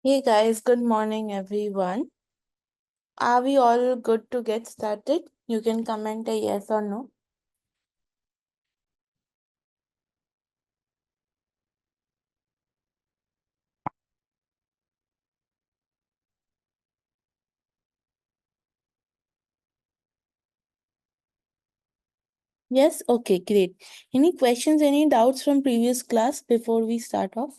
Hey guys, good morning everyone. Are we all good to get started? You can comment a yes or no. Yes, okay, great. Any questions, any doubts from previous class before we start off?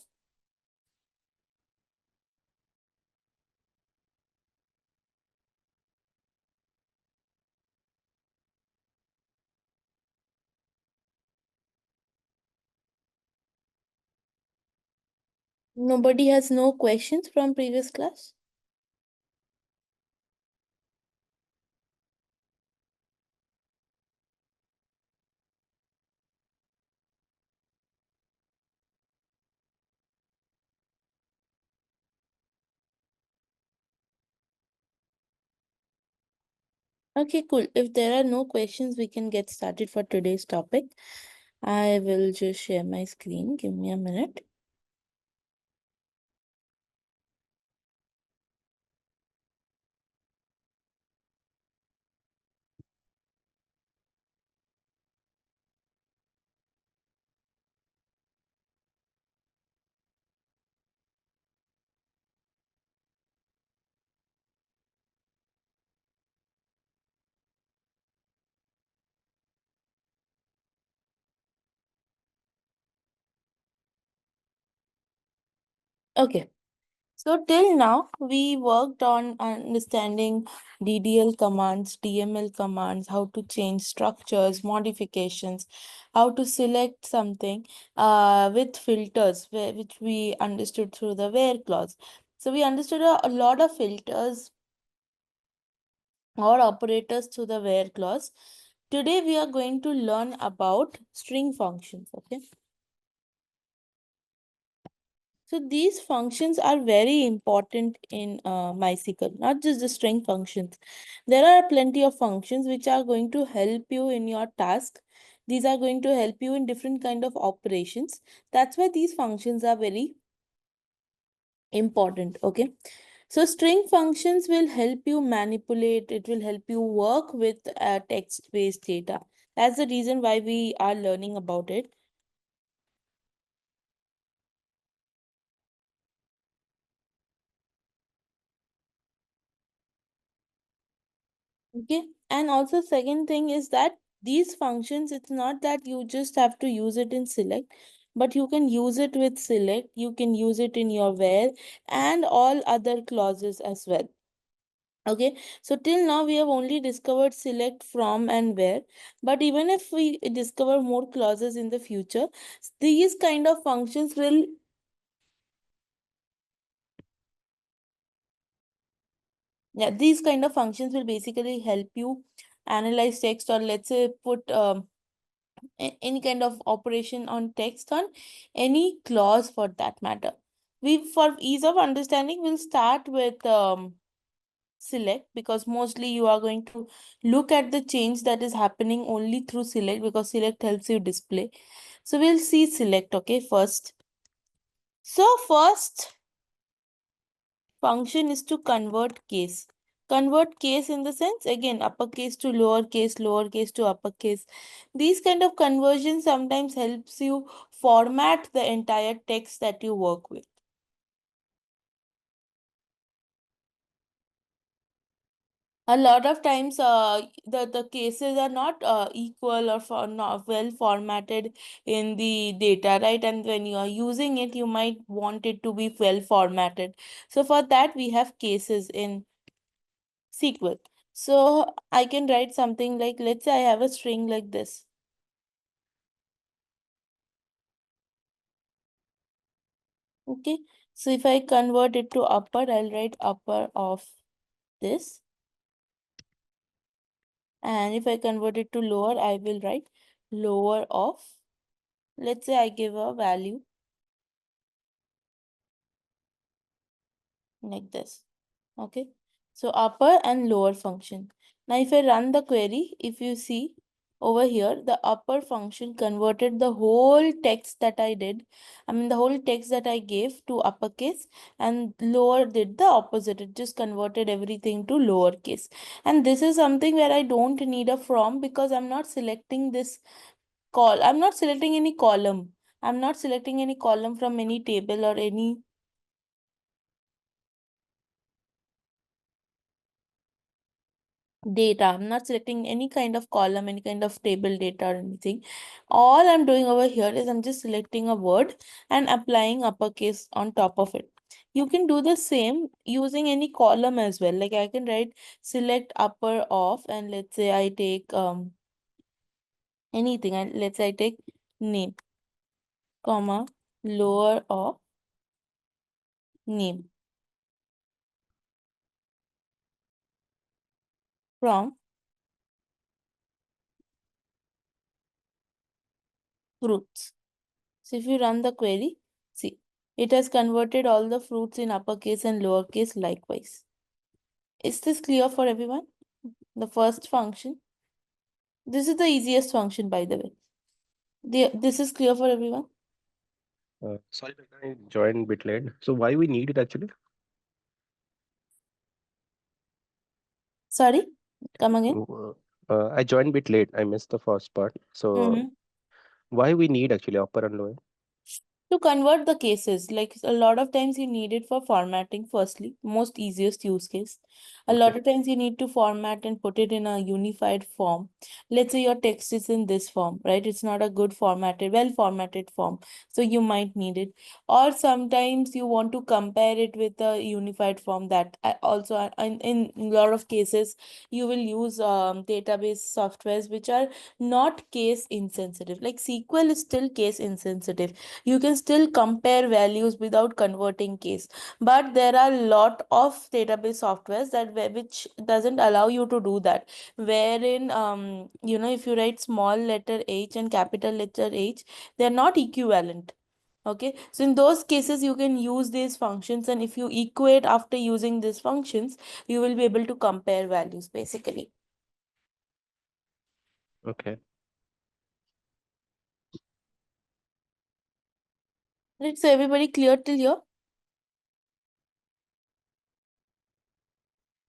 Nobody has no questions from previous class? Okay, cool. If there are no questions, we can get started for today's topic. I will just share my screen. Give me a minute. Okay. So till now, we worked on understanding DDL commands, DML commands, how to change structures, modifications, how to select something with filters, which we understood through the where clause. So we understood a lot of filters or operators through the where clause. Today we are going to learn about string functions. Okay. So these functions are very important in MySQL, not just the string functions. There are plenty of functions which are going to help you in your task. These are going to help you in different kind of operations. That's why these functions are very important. Okay. So string functions will help you manipulate, it will help you work with text-based data. That's the reason why we are learning about it. Okay. And also second thing is that these functions, it's not that you just have to use it in select, but you can use it with select, you can use it in your where and all other clauses as well. Okay, so till now we have only discovered select, from and where, but even if we discover more clauses in the future, these kind of functions will, yeah, these kind of functions will basically help you analyze text, or let's say put any kind of operation on text on any clause for that matter. We, for ease of understanding, will start with select, because mostly you are going to look at the change that is happening only through select, because select helps you display. So we'll see select, okay, first. So first function is to convert case. Convert case in the sense, again, uppercase to lowercase, lowercase to uppercase. These kind of conversions sometimes helps you format the entire text that you work with. A lot of times the cases are not equal or not well formatted in the data, right? And when you are using it, you might want it to be well formatted. So for that, we have cases in SQL. So I can write something like, let's say I have a string like this. Okay. So if I convert it to upper, I'll write upper of this. And if I convert it to lower, I will write lower of, let's say I give a value like this. Okay. So upper and lower function. Now if I run the query, if you see, over here, the upper function converted the whole text that I did, the whole text that I gave to uppercase, and lower did the opposite. It just converted everything to lowercase. And this is something where I don't need a from, because I'm not selecting this I'm not selecting any column. I'm not selecting any column from any table or any data. I'm not selecting any kind of column, any kind of table data or anything. All I'm doing over here is I'm just selecting a word and applying uppercase on top of it. You can do the same using any column as well. Like I can write select upper of, and let's say I take anything, and let's say I take name, comma, lower of name from fruits. So if you run the query, see, it has converted all the fruits in uppercase and lowercase likewise. Is this clear for everyone? The first function. This is the easiest function, by the way. This is clear for everyone? Sorry that I joined a bit late. So why we need it actually? Sorry, come again. I joined a bit late. I missed the first part. So Mm-hmm. why we need actually upper and lower? To convert the cases, like a lot of times you need it for formatting, firstly, most easiest use case. A Okay. lot of times you need to format and put it in a unified form. Let's say your text is in this form, right? It's not a good formatted, well formatted form, so you might need it. Or sometimes you want to compare it with a unified form. That also in a lot of cases you will use database softwares which are not case insensitive. Like SQL is still case insensitive. You can still compare values without converting case, but there are a lot of database softwares which doesn't allow you to do that, wherein if you write small letter h and capital letter h, they're not equivalent. Okay, so in those cases you can use these functions, and if you equate after using these functions, you will be able to compare values basically. Okay. Right, so everybody clear till here?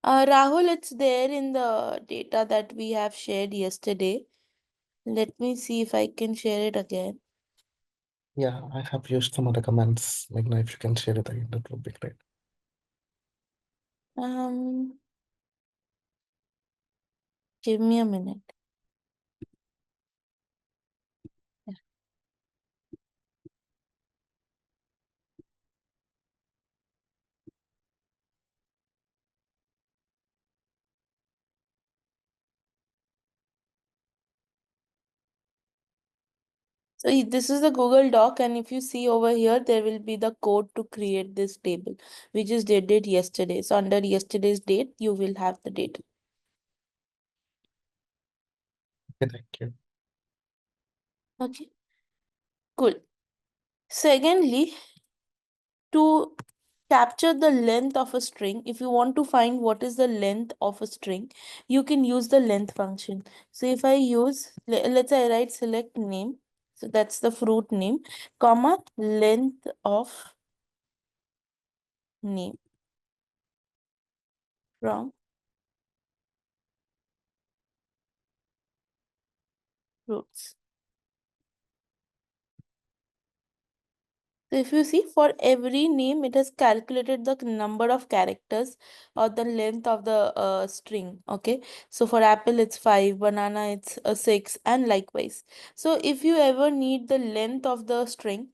Rahul, it's there in the data that we have shared yesterday. Let me see if I can share it again. Yeah, I have used some other commands. Like now, if you can share it again, that would be great. Um, Give me a minute. So this is the Google Doc, and if you see over here, there will be the code to create this table. We just did it yesterday. So under yesterday's date, you will have the data. Okay, thank you. Okay, cool. Secondly, to capture the length of a string, if you want to find what is the length of a string, you can use the length function. So if I use, let's say I write select name, so that's the fruit name, comma, length of name from fruits. So if you see, for every name, it has calculated the number of characters or the length of the string. Okay. So for apple, it's 5, banana, it's 6, and likewise. So if you ever need the length of the string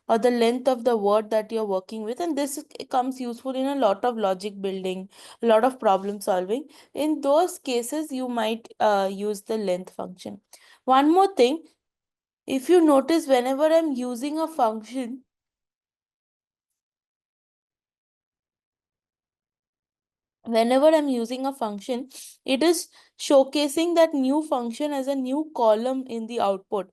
or the length of the word that you're working with, and this comes useful in a lot of logic building, a lot of problem solving. In those cases, you might use the length function. One more thing, if you notice, whenever I'm using a function, whenever I'm using a function, it is showcasing that new function as a new column in the output.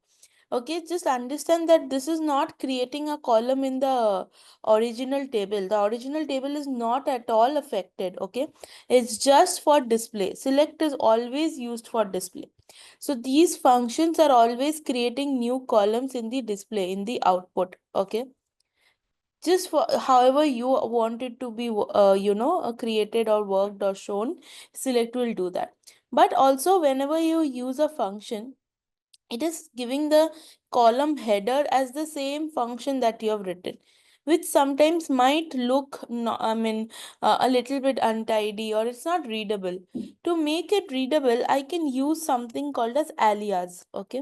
Okay, just understand that this is not creating a column in the original table. The original table is not at all affected. Okay, it's just for display. Select is always used for display. So these functions are always creating new columns in the display, in the output. Okay, just for however you want it to be created or worked or shown, select will do that. But also whenever you use a function, it is giving the column header as the same function that you have written, which sometimes might look no, I mean a little bit untidy, or it's not readable. To make it readable, I can use something called as alias. Okay,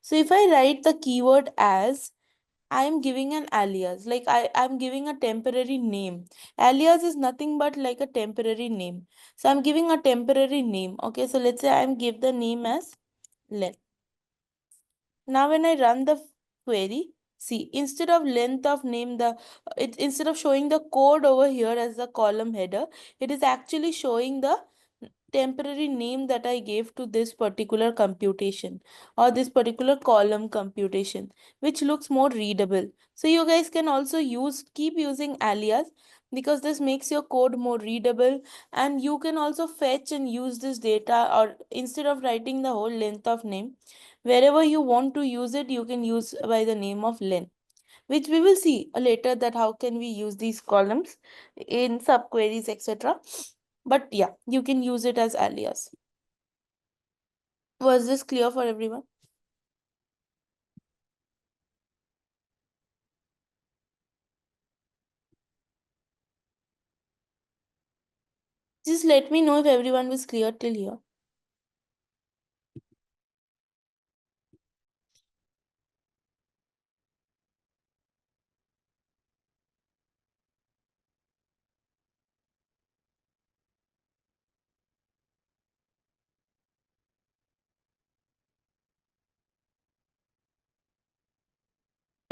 so if I write the keyword as, I am giving an alias, like I'm giving a temporary name. Alias is nothing but like a temporary name. So I'm giving a temporary name. Okay, so let's say I'm give the name as Len. Now when I run the query, see, instead of length of name, instead of showing the code over here as the column header, it is actually showing the temporary name that I gave to this particular computation, or this particular column computation, which looks more readable. So you guys can also keep using alias, because this makes your code more readable. And you can also fetch and use this data, or instead of writing the whole length of name, wherever you want to use it, you can use by the name of len, which we will see later that how can we use these columns in subqueries, etc. But yeah, you can use it as alias. Was this clear for everyone? Just let me know if everyone was clear till here.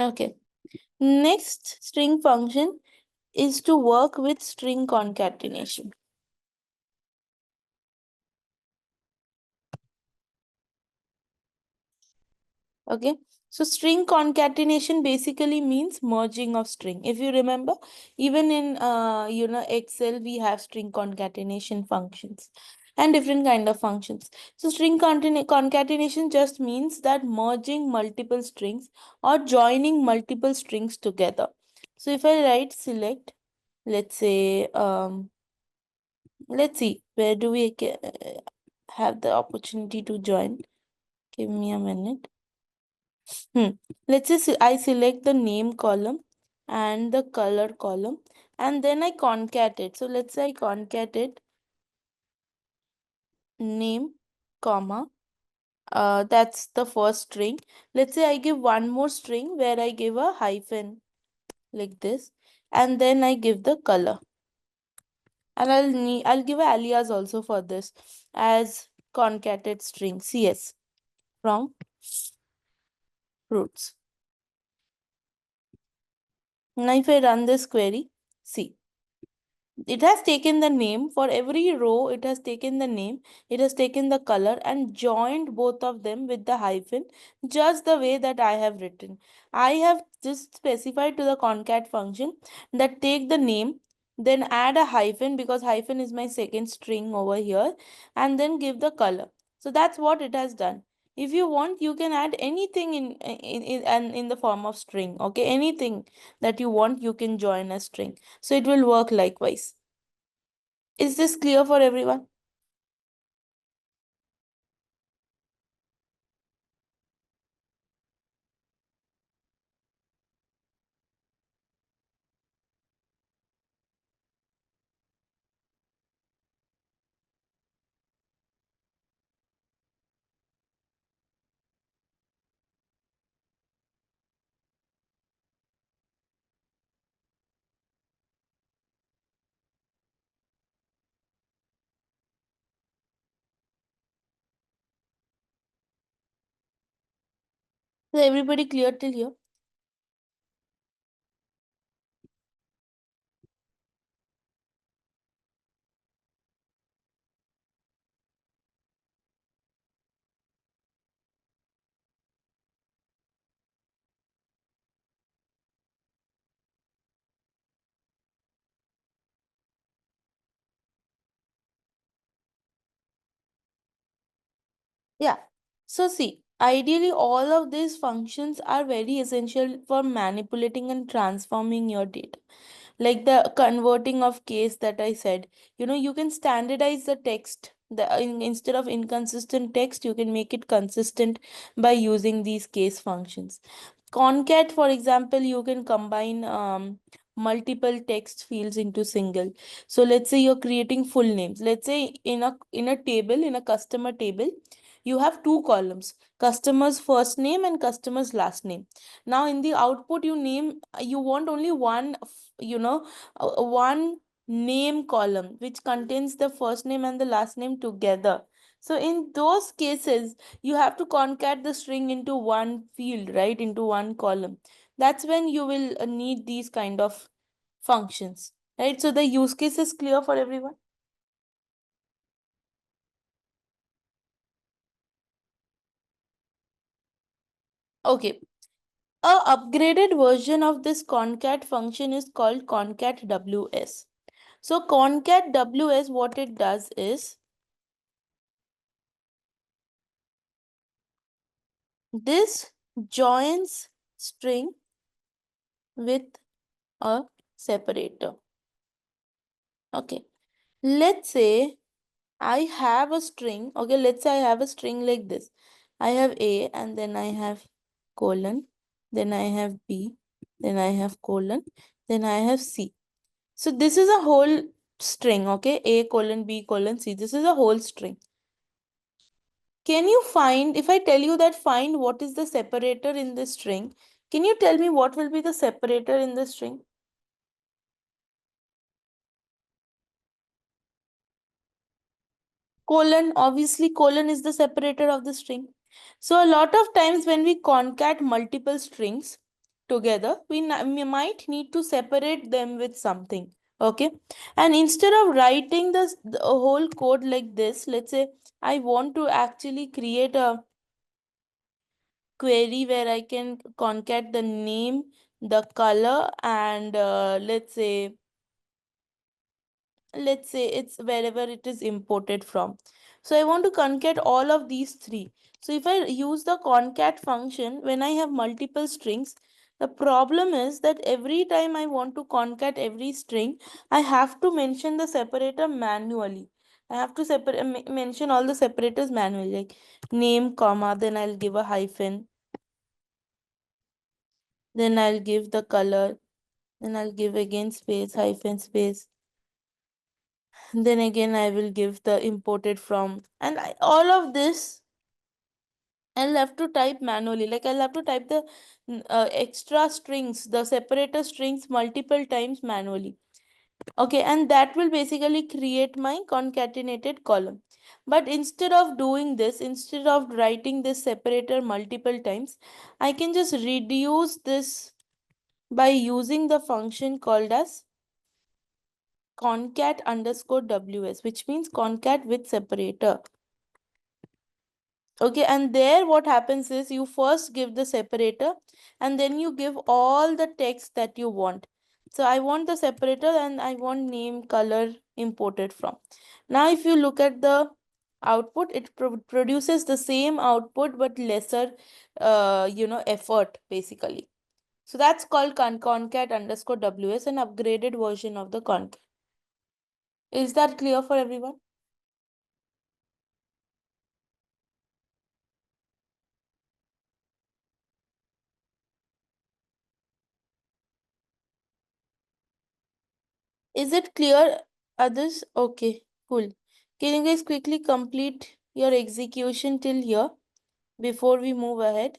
Okay, next string function is to work with string concatenation. Okay, so string concatenation basically means merging of string. If you remember, even in Excel, we have string concatenation functions and different kind of functions. So string concatenation just means that merging multiple strings or joining multiple strings together. So if I write select, let's say let's see, where do we have the opportunity to join? Give me a minute. Hmm. Let's say I select the name column and the color column, and then I concat it. So let's say I concat it name, comma. That's the first string. Let's say I give one more string where I give a hyphen like this, and then I give the color. And I'll give a alias also for this as concatenate string CS from roots. Now if I run this query, see, it has taken the name for every row, it has taken the name, it has taken the color and joined both of them with the hyphen, just the way that I have written. I have just specified to the concat function that take the name, then add a hyphen, because hyphen is my second string over here, and then give the color. So that's what it has done. If you want, you can add anything in the form of string. Okay, anything that you want, you can join a string, so it will work likewise. Is this clear for everyone? Is everybody clear till here? Yeah. So see, ideally all of these functions are very essential for manipulating and transforming your data. Like the converting of case that I said, you can standardize the text. Instead of inconsistent text, you can make it consistent by using these case functions. Concat, for example, you can combine multiple text fields into single. So let's say you're creating full names. Let's say in a customer table, you have two columns: customer's first name and customer's last name. Now in the output, you want only one name column which contains the first name and the last name together. So in those cases, you have to concat the string into one field, right, into one column. That's when you will need these kind of functions, right? So the use case is clear for everyone. Okay. A upgraded version of this concat function is called concat ws. So concat ws, what it does is this joins string with a separator. Okay. Let's say I have a string. Okay, let's say I have a string like this. I have A and then I have colon, then I have B, then I have colon, then I have C. So this is a whole string, okay? A colon B colon C. This is a whole string. Can you find, if I tell you that find what is the separator in this string, can you tell me what will be the separator in the string? Colon, obviously colon is the separator of the string. So a lot of times when we concat multiple strings together, we might need to separate them with something. Okay. And instead of writing the whole code like this, let's say I want to actually create a query where I can concat the name, the color, and let's say it's wherever it is imported from. So I want to concat all of these three. So if I use the concat function when I have multiple strings, the problem is that every time I want to concat every string, I have to mention the separator manually. I have to mention all the separators manually, like name comma, then I'll give a hyphen, then I'll give the color, then I'll give again space, hyphen, space, then again I will give the imported from, and all of this I'll have to type manually. Like I'll have to type the extra strings, the separator strings multiple times manually. Okay, and that will basically create my concatenated column. But instead of doing this, instead of writing this separator multiple times, I can just reduce this by using the function called as concat underscore ws, which means concat with separator. Okay, and there what happens is you first give the separator and then you give all the text that you want. So I want the separator and I want name, color imported from. Now if you look at the output, it produces the same output but lesser effort basically. So that's called concat underscore ws, an upgraded version of the concat. Is that clear for everyone? Is it clear, others? Okay, cool. Can you guys quickly complete your execution till here before we move ahead?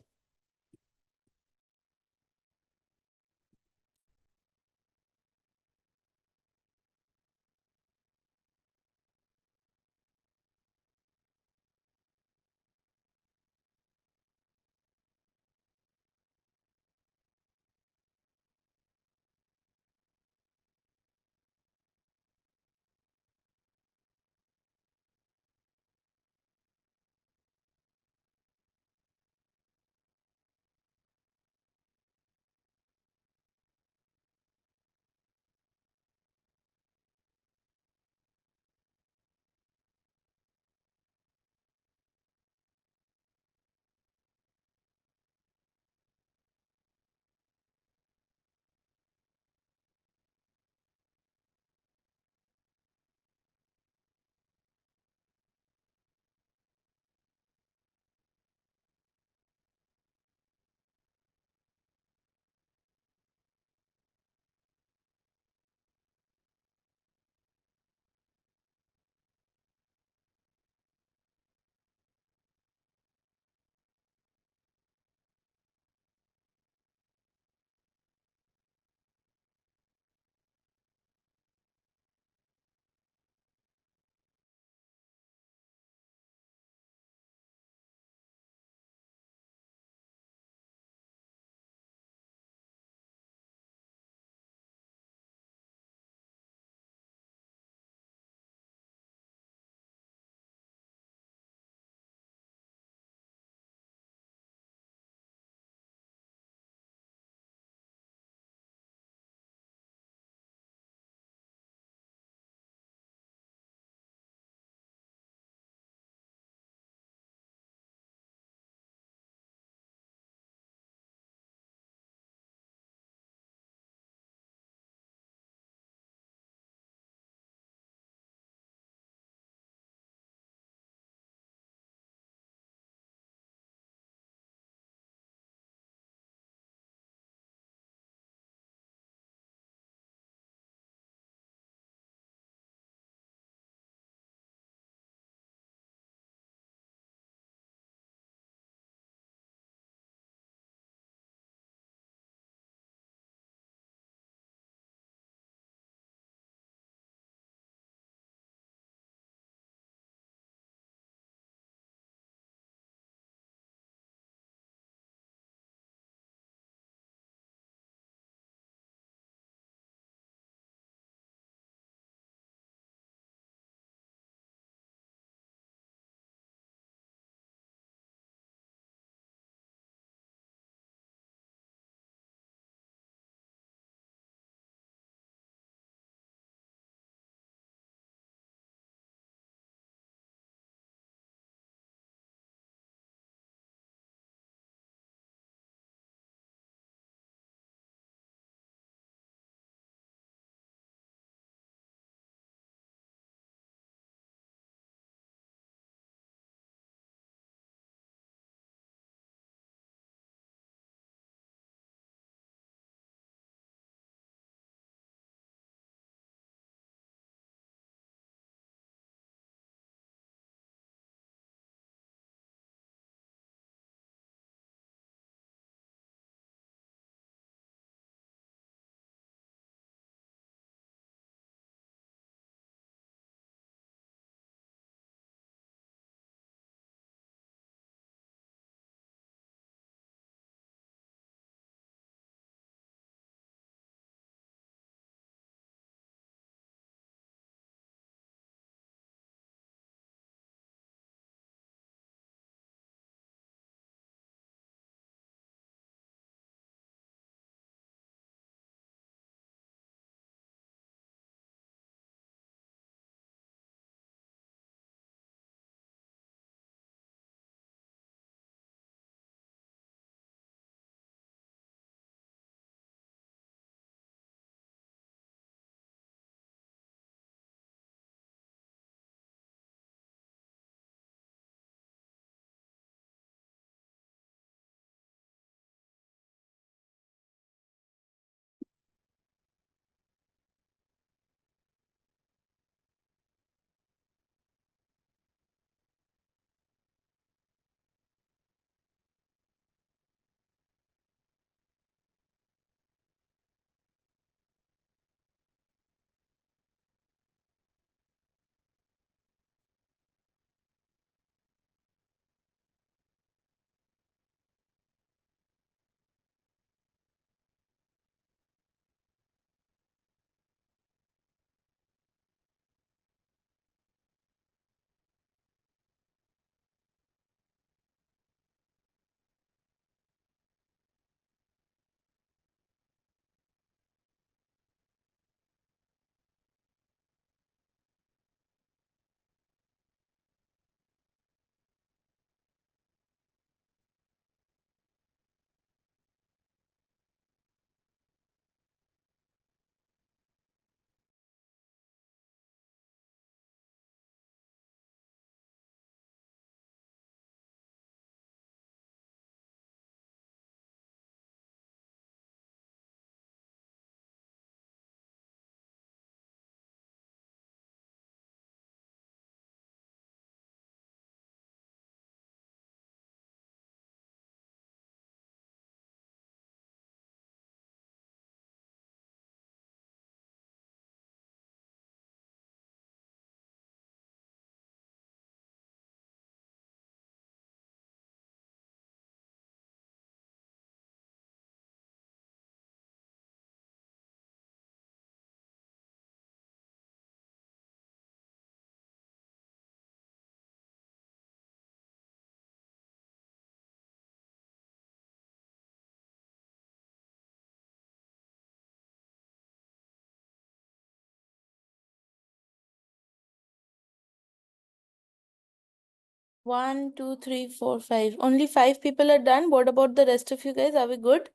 1, 2, 3, 4, 5. Only 5 people are done. What about the rest of you guys? Are we good?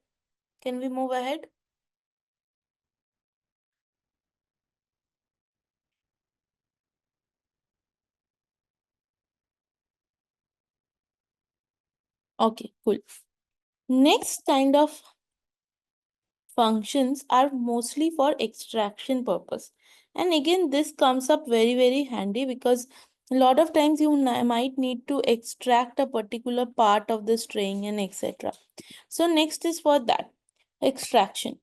Can we move ahead? Okay, cool. Next kind of functions are mostly for extraction purpose. And again, this comes up very, very handy because a lot of times you might need to extract a particular part of the string and etc. So next is for that, extraction.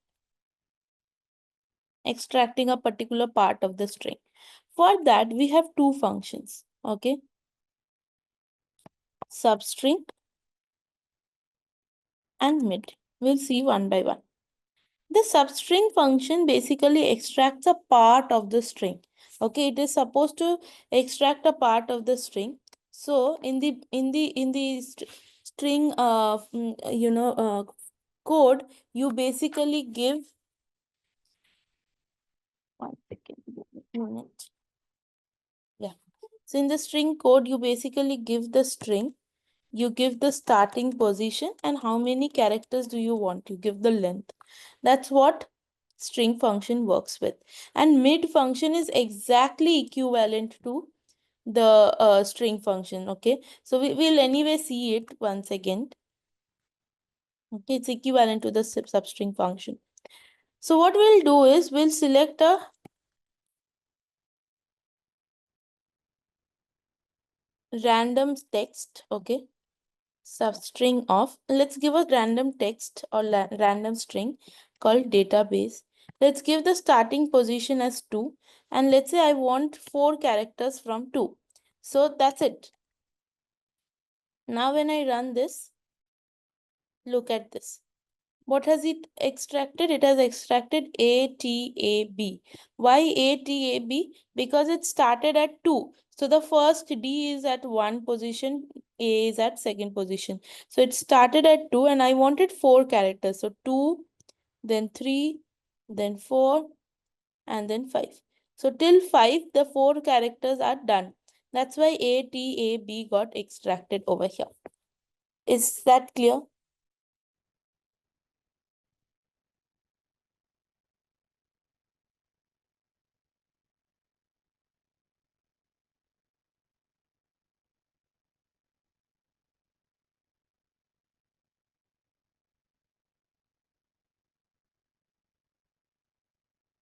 Extracting a particular part of the string. For that, we have two functions, okay? Substring and mid. We'll see one by one. The substring function basically extracts a part of the string. Okay, it is supposed to extract a part of the string. So in the string code, you basically give 1 second minute. Yeah. So in the string code, you basically give the string, you give the starting position, and how many characters do you want? You give the length. That's what string function works with. And mid function is exactly equivalent to the string function. Okay, so we will anyway see it once again. Okay, it's equivalent to the substring function. So what we'll do is we'll select a random text. Okay, substring of, let's give a random text or random string called database. Let's give the starting position as 2, and let's say I want 4 characters from 2. So that's it. Now when I run this, look at this. What has it extracted? It has extracted ATAB. Why ATAB? Because it started at 2. So the first D is at 1 position, A is at 2nd position. So it started at 2 and I wanted 4 characters. So 2, then 3, then 4, and then 5. So till 5, the 4 characters are done. That's why ATAB got extracted over here. Is that clear?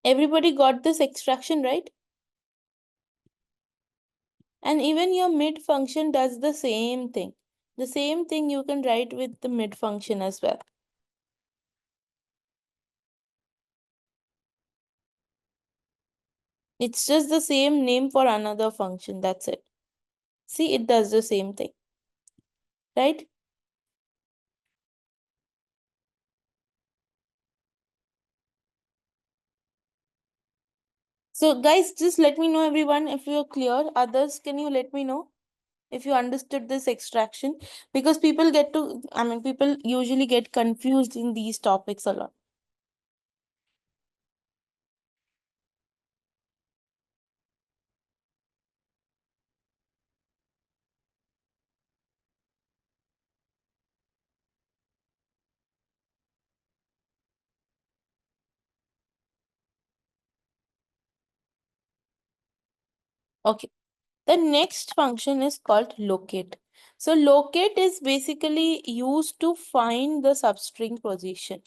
Everybody got this extraction, right? And even your mid function does the same thing. The same thing you can write with the mid function as well. It's just the same name for another function. That's it. See, it does the same thing, right? So guys, just let me know everyone if you're clear. Others, can you let me know if you understood this extraction? Because people usually get confused in these topics a lot. Okay. The next function is called locate. So locate is basically used to find the substring position.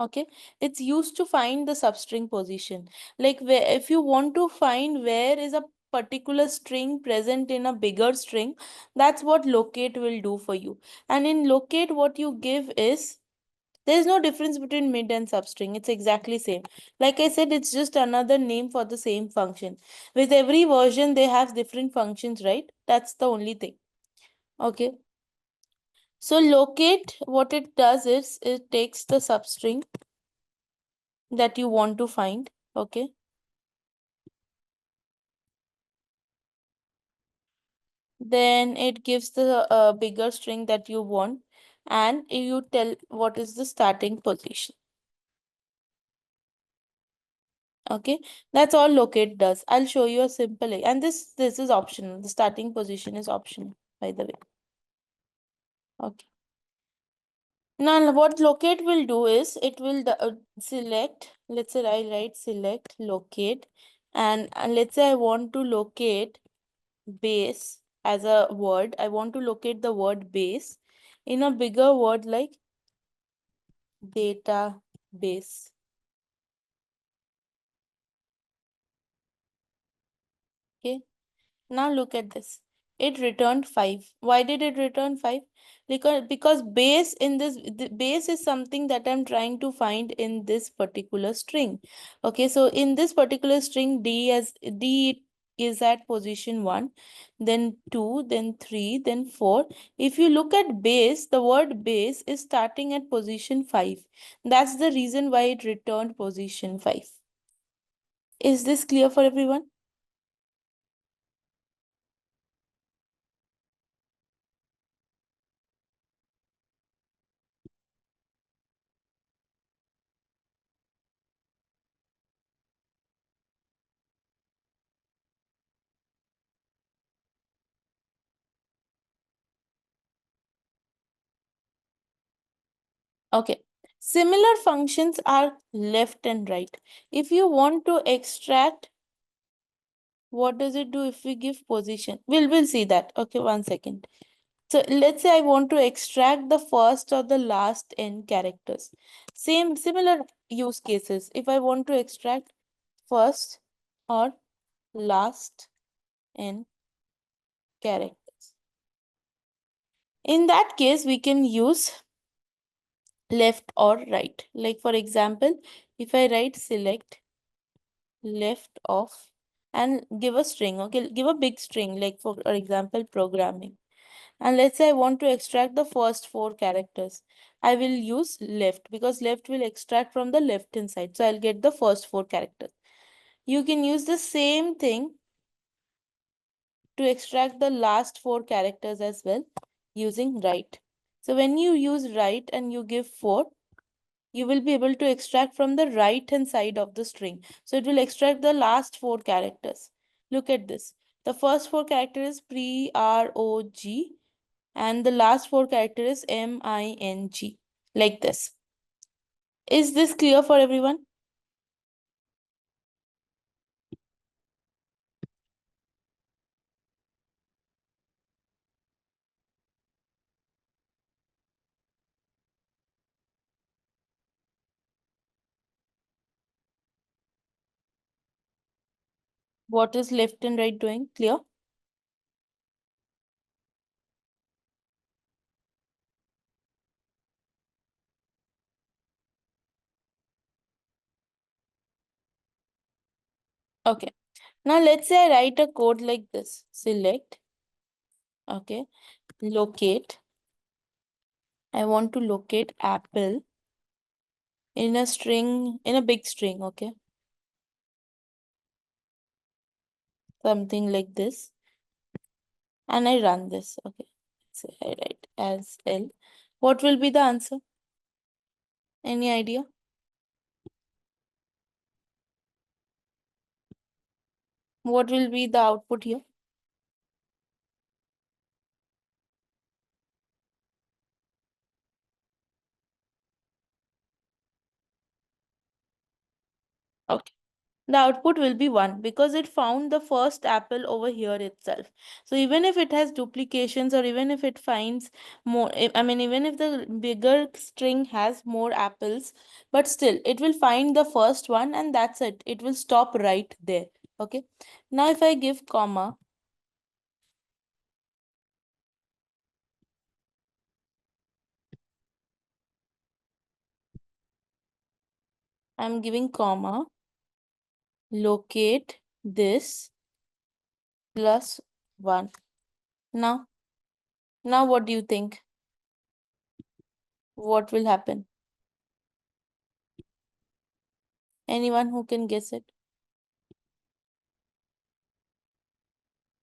Okay, it's used to find the substring position. Like if you want to find where is a particular string present in a bigger string, that's what locate will do for you. And in locate, what you give is, there's no difference between mid and substring. It's exactly same. Like I said, it's just another name for the same function. With every version, they have different functions, right? That's the only thing. Okay. So locate, what it does is it takes the substring that you want to find. Okay. Then it gives the bigger string that you want, and you tell what is the starting position. Okay, that's all locate does. I'll show you a simple and this is optional. The starting position is optional, by the way. Okay. Now what locate will do is it will select, let's say I write select locate, and let's say I want to locate base as a word. I want to locate the word base in a bigger word like database. Okay. Now look at this. It returned 5. Why did it return 5? Because base in this, the base is something that I'm trying to find in this particular string. Okay, so in this particular string, D is at position 1, then 2, then 3, then 4. If you look at base, the word base is starting at position 5. That's the reason why it returned position 5. Is this clear for everyone? Okay. Similar functions are left and right. If you want to extract, what does it do if we give position? We'll see that. Okay, 1 second. So let's say I want to extract the first or the last n characters. Similar use cases. If I want to extract first or last n characters. In that case, we can use left or right. Like for example, if I write select left of and give a string, okay, give a big string, like for example programming, and let's say I want to extract the first 4 characters, I will use left because left will extract from the left hand side, so I'll get the first 4 characters. You can use the same thing to extract the last 4 characters as well using right. So when you use right and you give 4, you will be able to extract from the right hand side of the string. So it will extract the last 4 characters. Look at this. The first 4 characters is PROG and the last 4 characters is MING. Like this. Is this clear for everyone? What is left and right doing? Clear? Okay. Now let's say I write a code like this. Select. Okay. Locate. I want to locate apple in a string, in a big string. Okay. Something like this. And I run this. Okay. So I write as L. What will be the answer? Any idea? What will be the output here? Okay. The output will be 1 because it found the first apple over here itself. So even if it has duplications or even if it finds more, I mean, even if the bigger string has more apples, but still it will find the first one and that's it. It will stop right there. Okay. Now if I give comma, I'm giving comma, locate this plus 1. Now, what do you think? What will happen? Anyone who can guess it?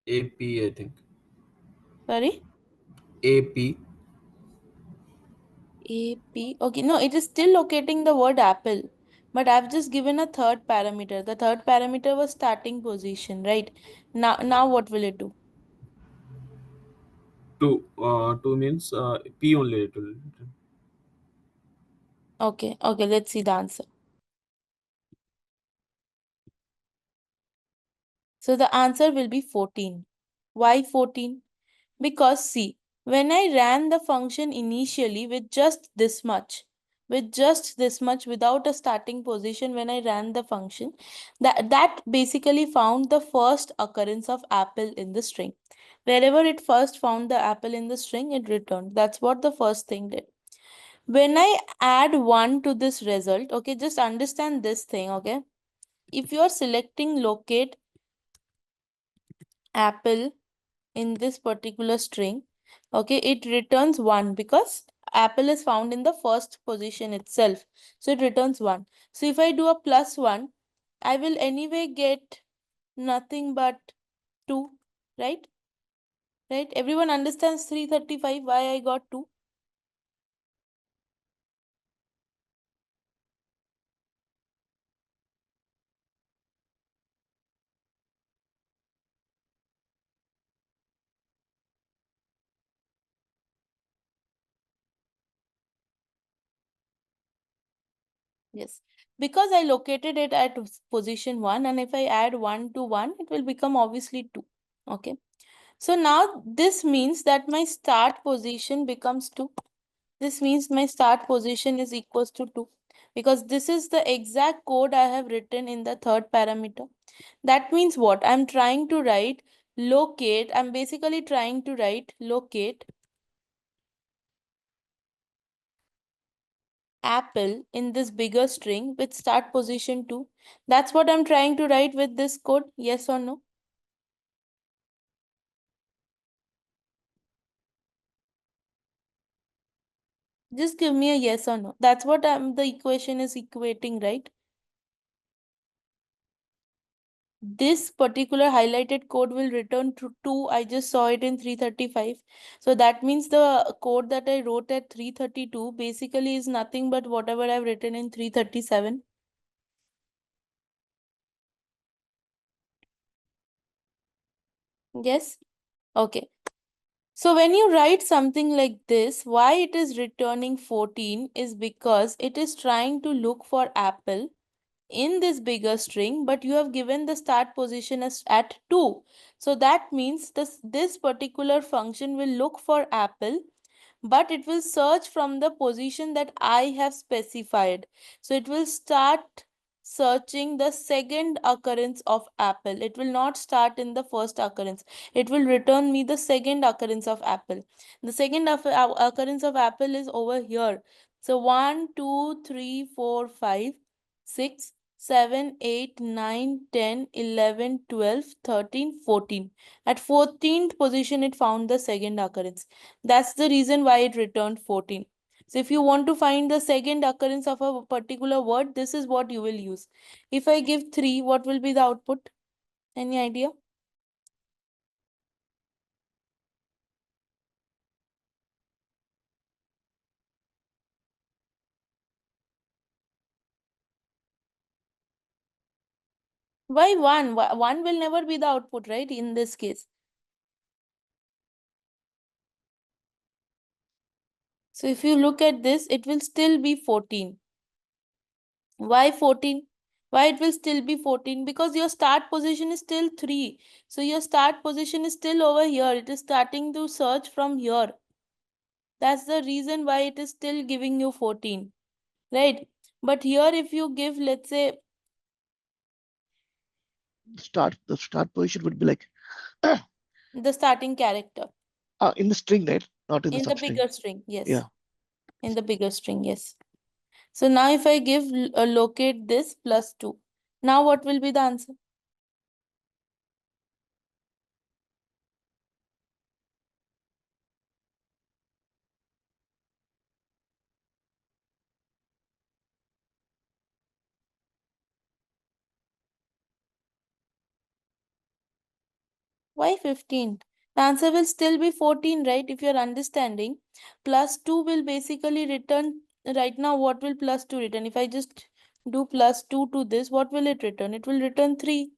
AP, I think. Sorry? AP. AP. Okay, no, it is still locating the word apple. But I've just given a third parameter. The third parameter was starting position, right? Now what will it do? 2. 2 means P only it will. Okay, let's see the answer. So the answer will be 14. Why 14? Because see, when I ran the function initially with just this much, without a starting position, when I ran the function, that basically found the first occurrence of apple in the string. Wherever it first found the apple in the string, it returned. That's what the first thing did. When I add 1 to this result, okay, just understand this thing, okay? If you are selecting locate apple in this particular string, okay, it returns 1 because apple is found in the first position itself, so it returns 1. So if I do a +1, I will anyway get nothing but 2, right? Everyone understands 335 why I got 2? Yes, because I located it at position 1, and if I add 1 to 1, it will become obviously 2. Okay. So now this means that my start position becomes 2. This means my start position is equals to 2, because this is the exact code I have written in the third parameter. That means what? I'm trying to write locate. I'm basically trying to write locate apple in this bigger string with start position 2. That's what I'm trying to write with this code. Yes or no? Just give me a yes or no. That's what the equation is equating, right? This particular highlighted code will return to 2. I just saw it in 335. So that means the code that I wrote at 332 basically is nothing but whatever I've written in 337. Yes? Okay. So when you write something like this, why it is returning 14 is because it is trying to look for apple in this bigger string, but you have given the start position as at 2. So that means this particular function will look for apple, but it will search from the position that I have specified. So it will start searching the second occurrence of apple. It will not start in the first occurrence. It will return me the second occurrence of apple. The second occurrence of apple is over here. So 1, 2, 3, 4, 5, 6, 7, 8, 9, 10, 11, 12, 13, 14. At 14th position, it found the second occurrence. That's the reason why it returned 14. So if you want to find the second occurrence of a particular word, this is what you will use. If I give 3, what will be the output? Any idea? Why 1? 1 will never be the output, right? In this case. So if you look at this, it will still be 14. Why 14? Why it will still be 14? Because your start position is still 3. So your start position is still over here. It is starting to search from here. That's the reason why it is still giving you 14. Right? But here if you give, let's say, The start position would be like the starting character. in the string, right? Not in the In the substring. bigger string, yes. Yeah. In the bigger string, yes. So now if I give locate this +2. Now what will be the answer? Why 15? The answer will still be 14, right? If you're understanding. +2 will basically return, right now what will +2 return? If I just do +2 to this, what will it return? It will return 3.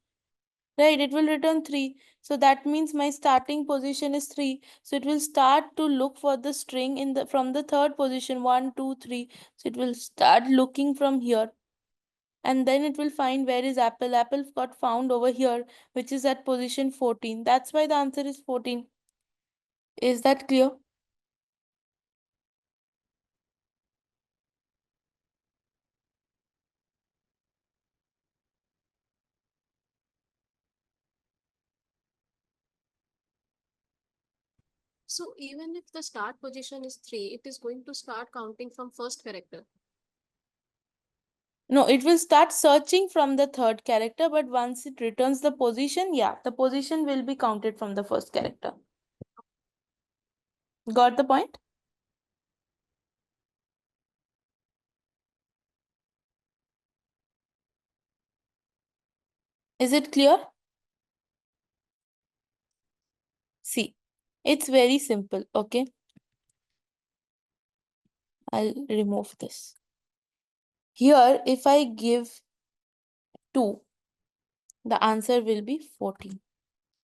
Right, it will return 3. So that means my starting position is 3. So it will start to look for the string in the from the third position, 1, 2, 3. So it will start looking from here. And then it will find where is apple. Apple got found over here, which is at position 14. That's why the answer is 14. Is that clear? So even if the start position is 3, it is going to start counting from first character. No, it will start searching from the third character, but once it returns the position, yeah, the position will be counted from the first character. Got the point? Is it clear? See, it's very simple, okay? I'll remove this. Here, if I give 2, the answer will be 14.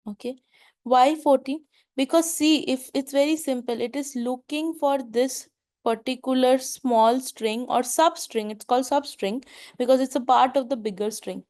Okay. Why 14? Because see, if it's very simple, it is looking for this particular small string or substring. It's called substring because it's a part of the bigger string.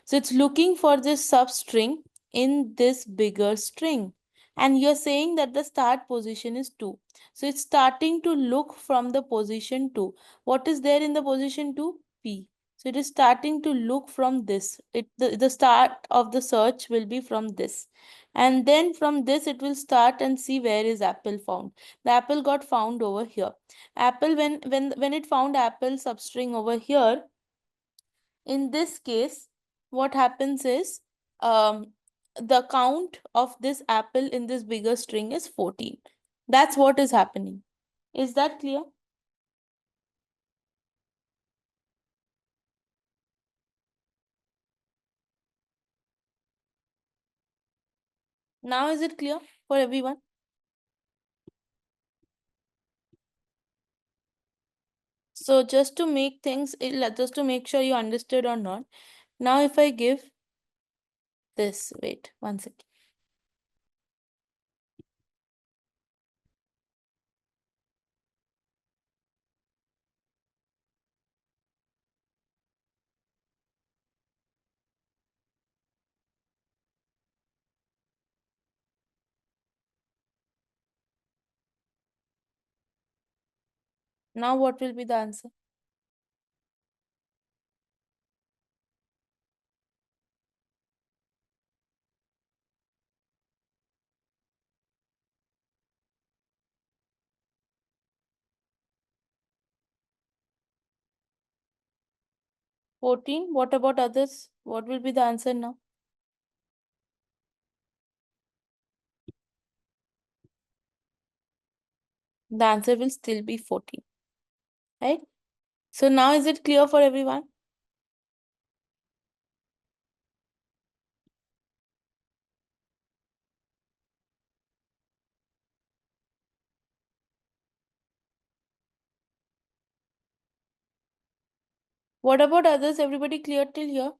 So it's looking for this substring in this bigger string. And you're saying that the start position is 2. So it's starting to look from the position 2. What is there in the position 2? P. So it is starting to look from this. The start of the search will be from this. And then from this, it will start and see where is apple found. The apple got found over here. Apple, when it found apple substring over here, in this case, what happens is the count of this apple in this bigger string is 14. That's what is happening. Is that clear? Now is it clear for everyone? So just to make things, just to make sure you understood or not. Now if I give this, wait, one second. Now what will be the answer? $14. What about others? What will be the answer now? The answer will still be 14. Right? So now is it clear for everyone? What about others? Everybody clear till here?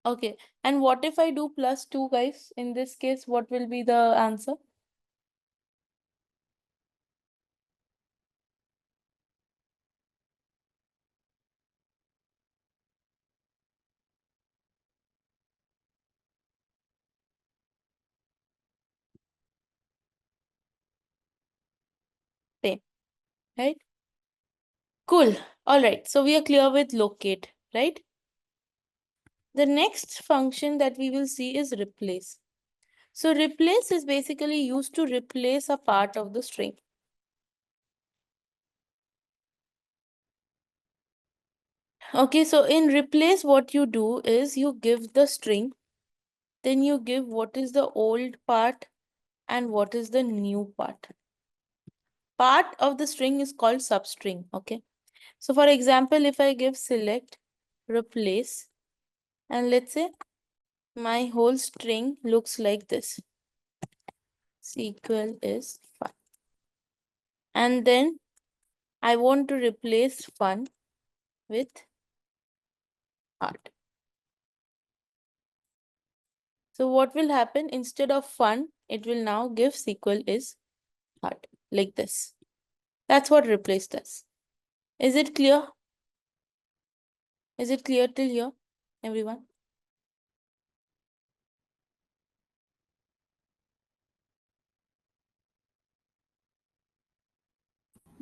Okay. And what if I do +2, guys? In this case, what will be the answer? Same. Right? Cool. All right. So we are clear with locate, right? The next function that we will see is replace. So replace is basically used to replace a part of the string. Okay, so in replace, what you do is you give the string, then you give what is the old part and what is the new part. Part of the string is called substring, okay? So for example, if I give select, replace, And let's say my whole string looks like this. SQL is fun. And then I want to replace fun with art. So what will happen? Instead of fun, it will now give SQL is art, like this. That's what replace does. Is it clear? Is it clear till here, everyone?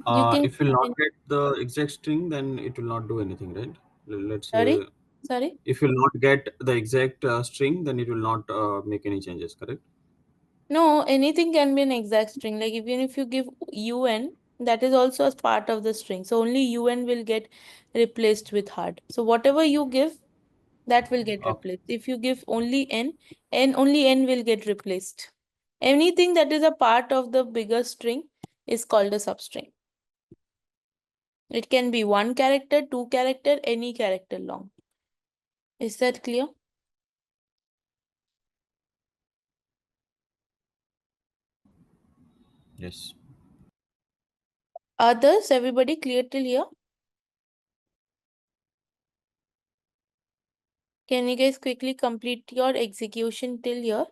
You can If you'll not get the exact string, then it will not do anything, right? Let's say sorry. if you'll not get the exact string, then it will not make any changes, correct? No, anything can be an exact string. Like even if you give UN, that is also a part of the string. So only UN will get replaced with hard. So whatever you give, that will get Okay. replaced. If you give only N only N will get replaced. Anything that is a part of the bigger string is called a substring. It can be 1 character, 2 character, any character long. Is that clear? Yes. Others, everybody clear till here? Can you guys quickly complete your execution till here?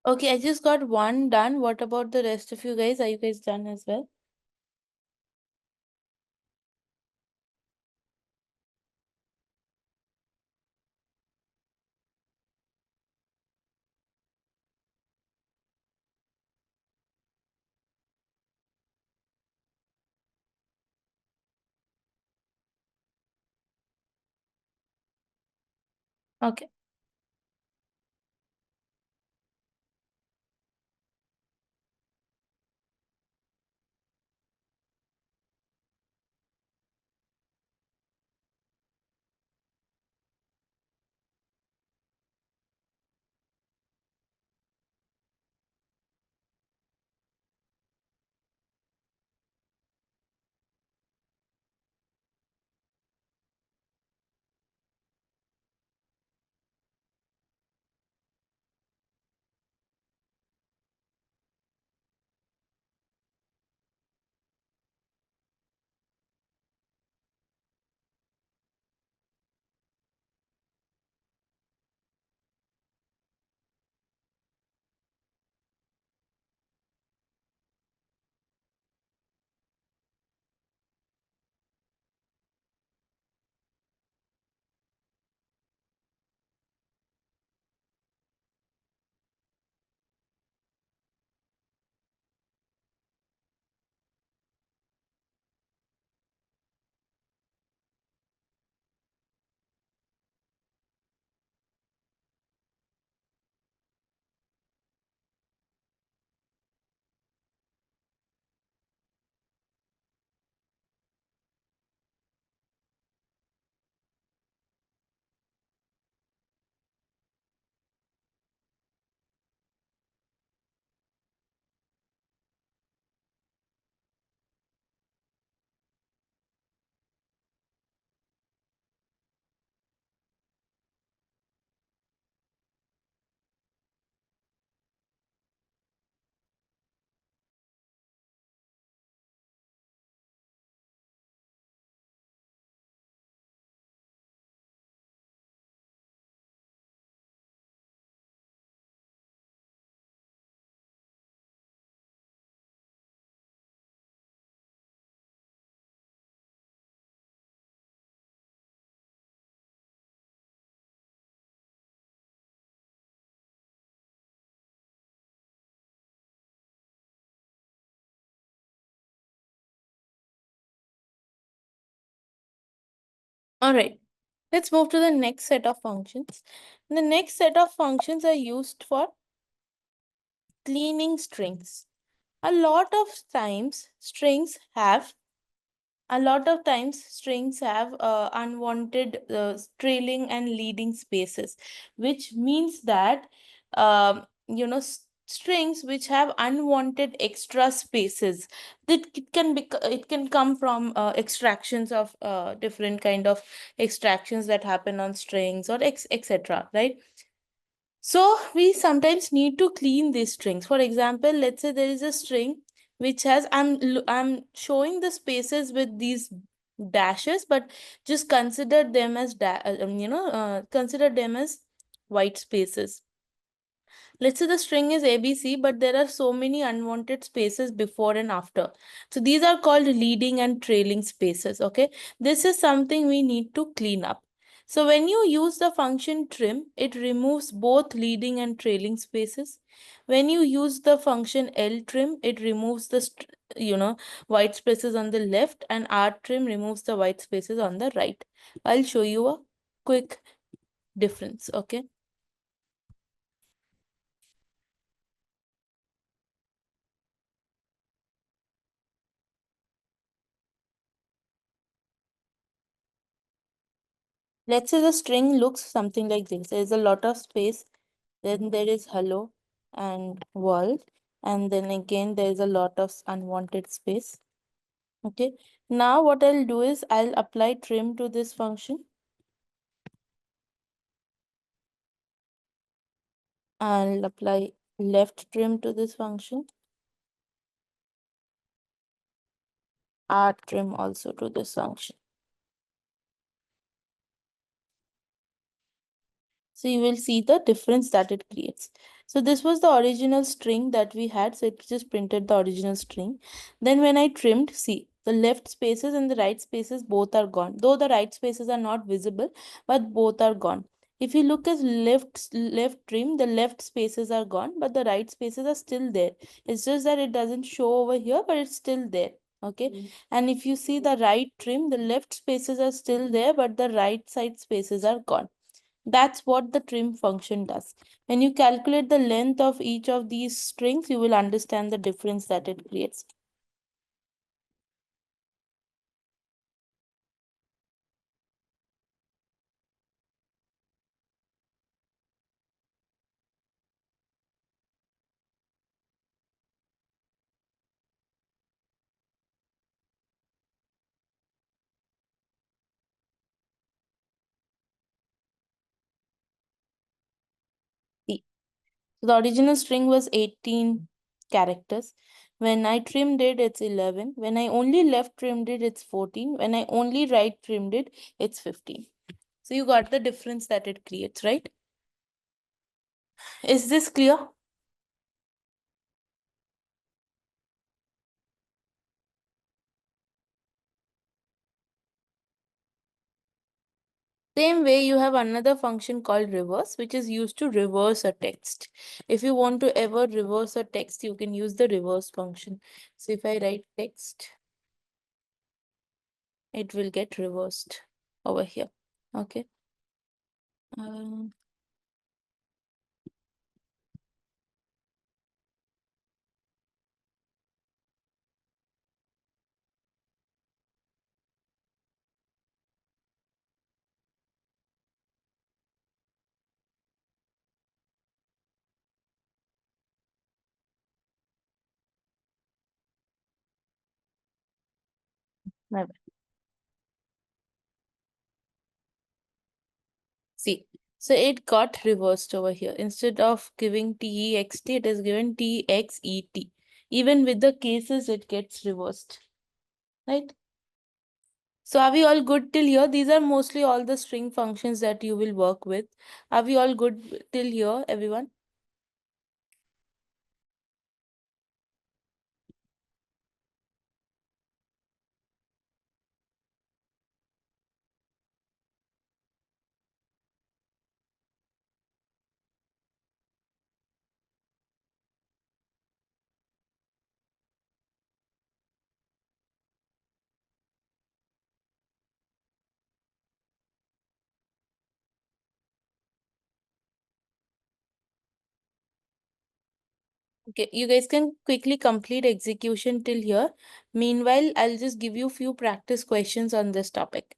Okay, I just got one done. What about the rest of you guys? Are you guys done as well? Okay. All right. Let's move to the next set of functions. The next set of functions are used for cleaning strings. A lot of times strings have unwanted trailing and leading spaces, which means that strings which have unwanted extra spaces, that it can come from extractions of different kind of extractions that happen on strings or etc, right? So we sometimes need to clean these strings. For example, let's say there is a string which has I'm showing the spaces with these dashes, but just consider them as consider them as white spaces. Let's say the string is ABC, but there are so many unwanted spaces before and after. So these are called leading and trailing spaces. Okay, this is something we need to clean up. So when you use the function trim, it removes both leading and trailing spaces. When you use the function ltrim, it removes the white spaces on the left, and rtrim removes the white spaces on the right. I'll show you a quick difference. Okay. Let's say the string looks something like this. There's a lot of space, then there is hello and world, and then again there is a lot of unwanted space. Okay. Now what I'll do is I'll apply trim to this function. I'll apply left trim to this function. R trim also to this function. So you will see the difference that it creates. So this was the original string that we had. So it just printed the original string. Then when I trimmed, see, the left spaces and the right spaces both are gone. Though the right spaces are not visible, but both are gone. If you look at left trim, the left spaces are gone, but the right spaces are still there. It's just that it doesn't show over here, but it's still there. Okay. And if you see the right trim, the left spaces are still there, but the right side spaces are gone. That's what the trim function does. When you calculate the length of each of these strings, you will understand the difference that it creates. See, so the original string was 18 characters. When I trimmed it, it's 11. When I only left trimmed it, it's 14. When I only right trimmed it, it's 15. So you got the difference that it creates, right? Is this clear? Same way, you have another function called reverse, which is used to reverse a text. If you want to ever reverse a text, you can use the reverse function. So if I write text, it will get reversed over here. Okay. Um, my bad. See, so it got reversed over here. Instead of giving text, it is given txet. Even with the cases, it gets reversed. Right? So are we all good till here? These are mostly all the string functions that you will work with. Are we all good till here, everyone? Okay, you guys can quickly complete execution till here. Meanwhile, I'll just give you few practice questions on this topic.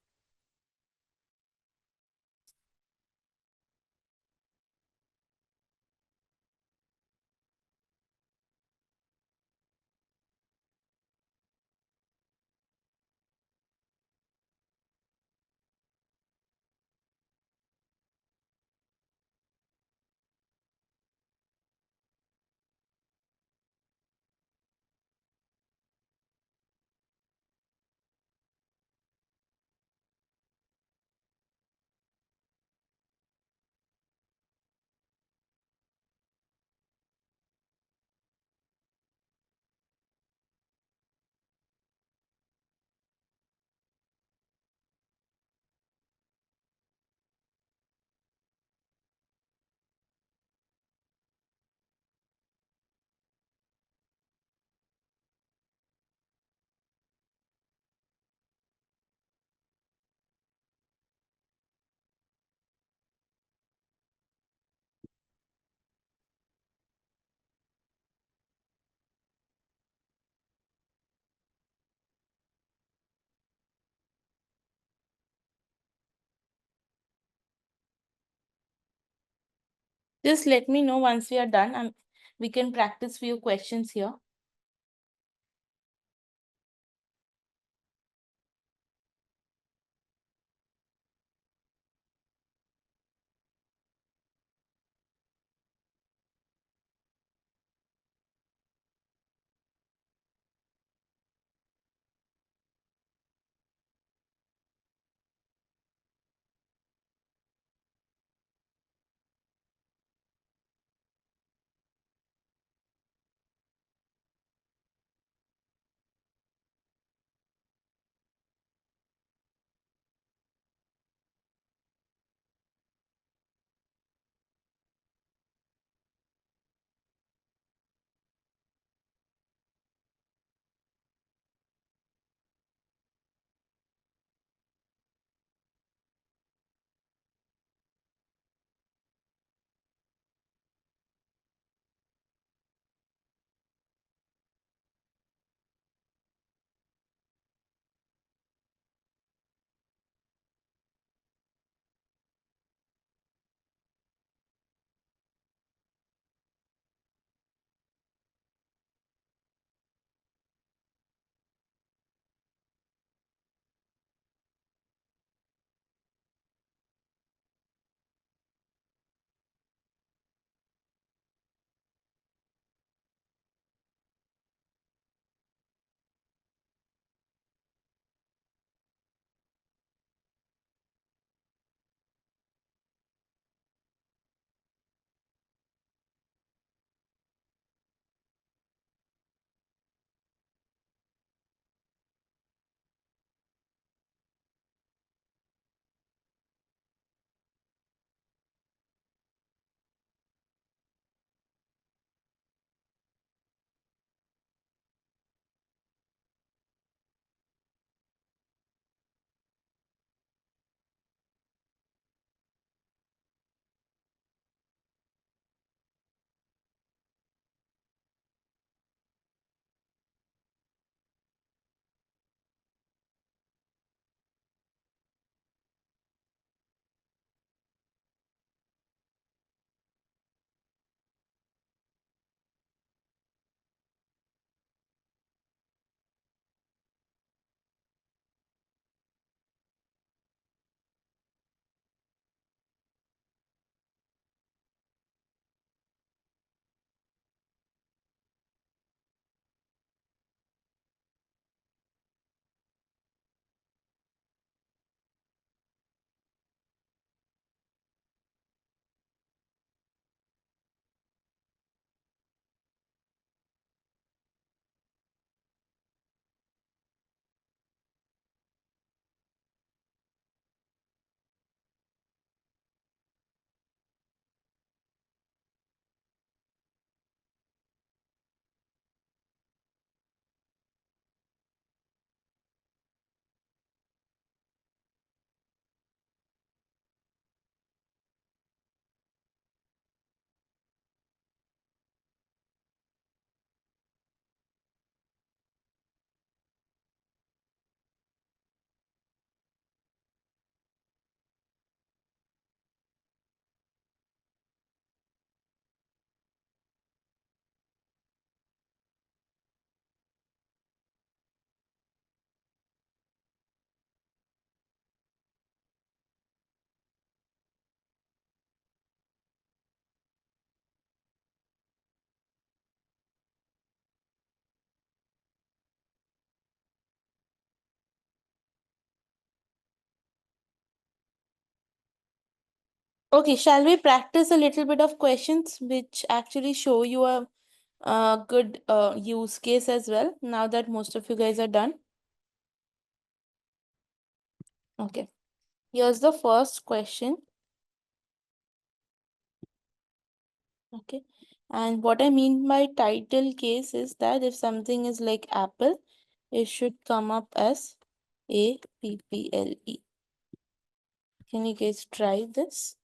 Just let me know once we are done and we can practice few questions here. Okay, shall we practice a little bit of questions which actually show you a good use case as well, now that most of you guys are done? Okay, here's the first question. Okay, and what I mean by title case is that if something is like apple, it should come up as APPLE. Can you guys try this?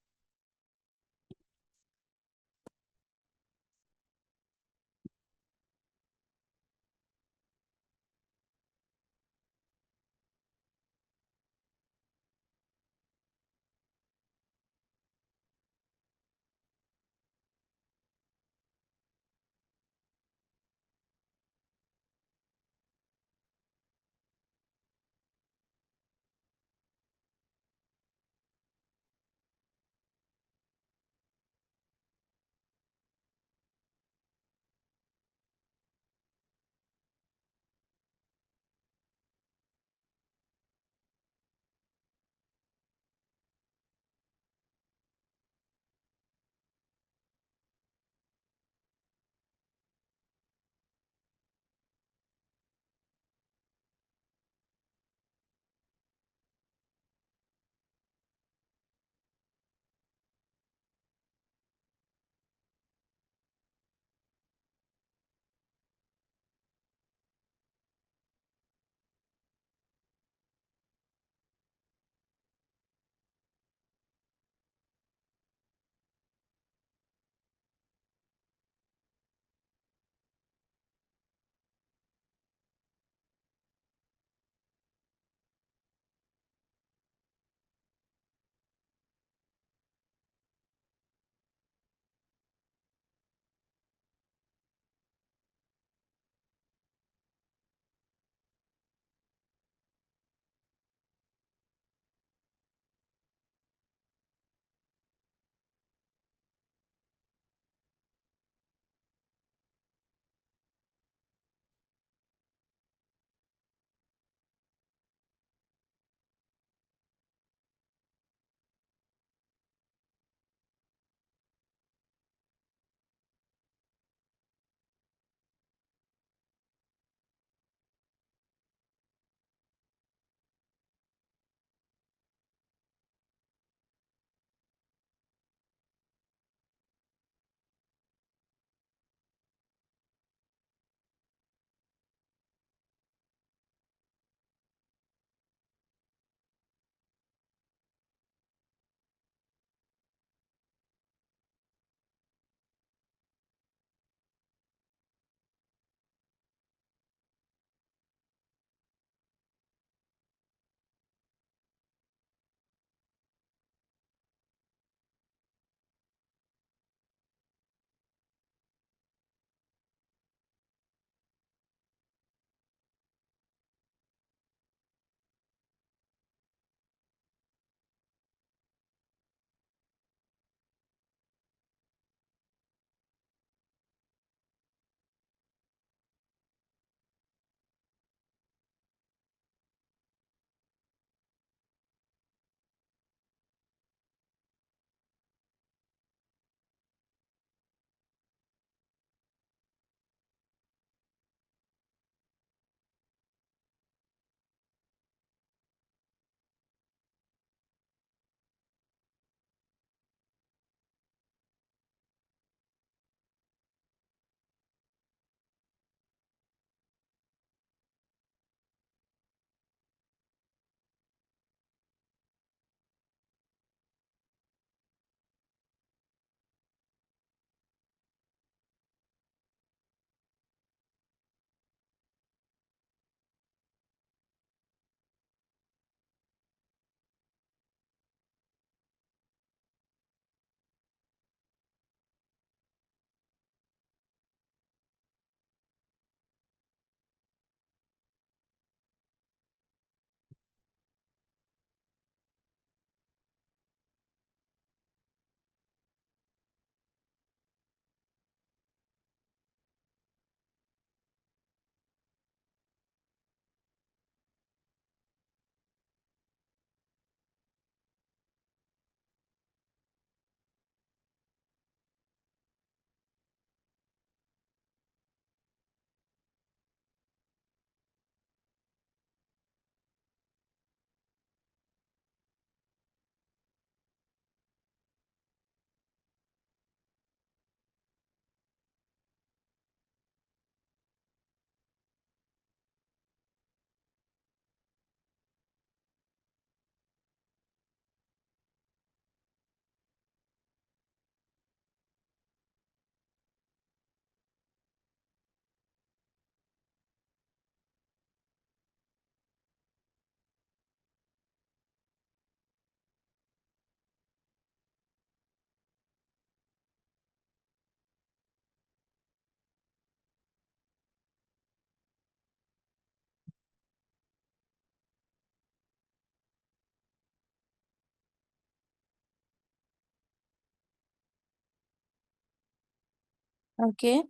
Okay.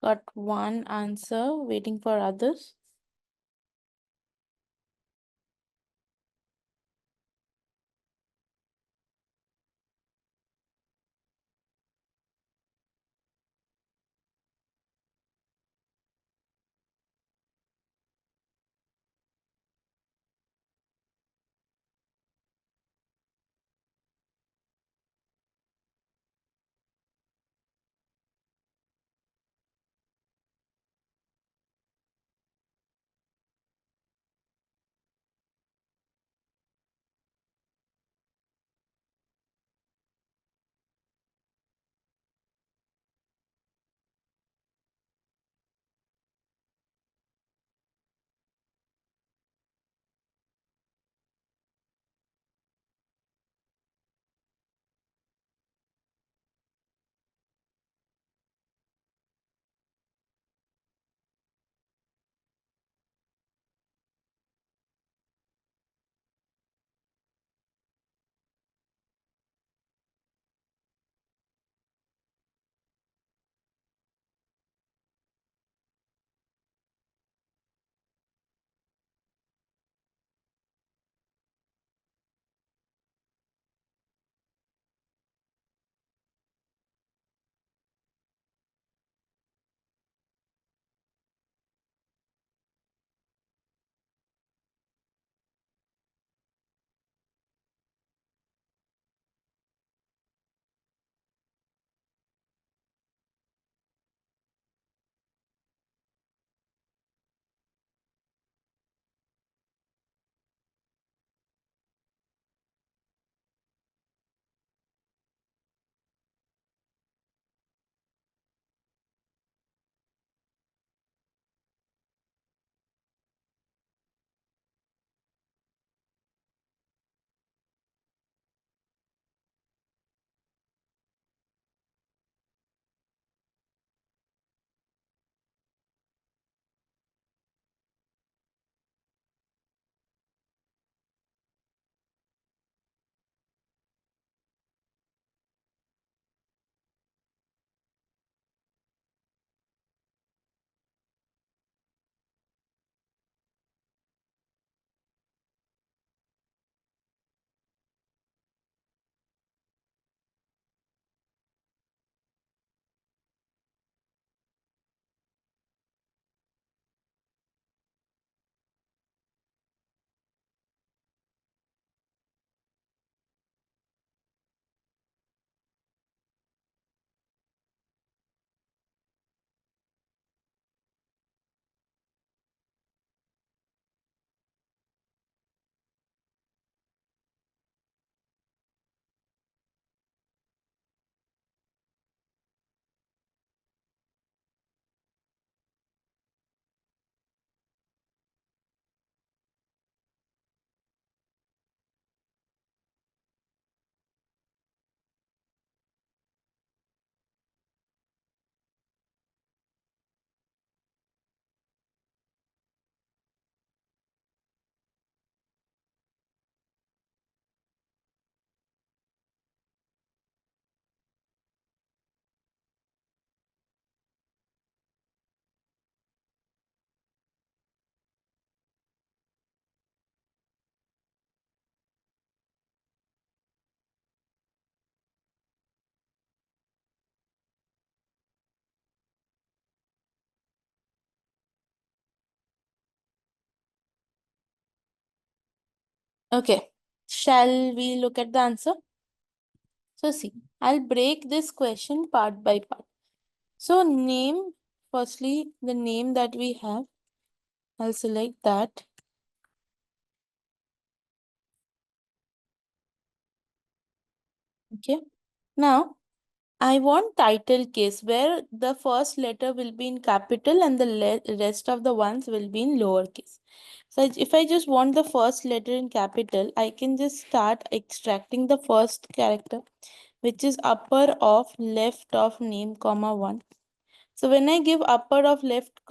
Got one answer, waiting for others. Okay. Shall we look at the answer? So see, I'll break this question part by part. So name, firstly, the name that we have, I'll select that. Okay. Now, I want title case where the first letter will be in capital and the rest of the ones will be in lowercase. So if I just want the first letter in capital, I can just start extracting the first character, which is upper of left of name comma 1. So when I give upper of left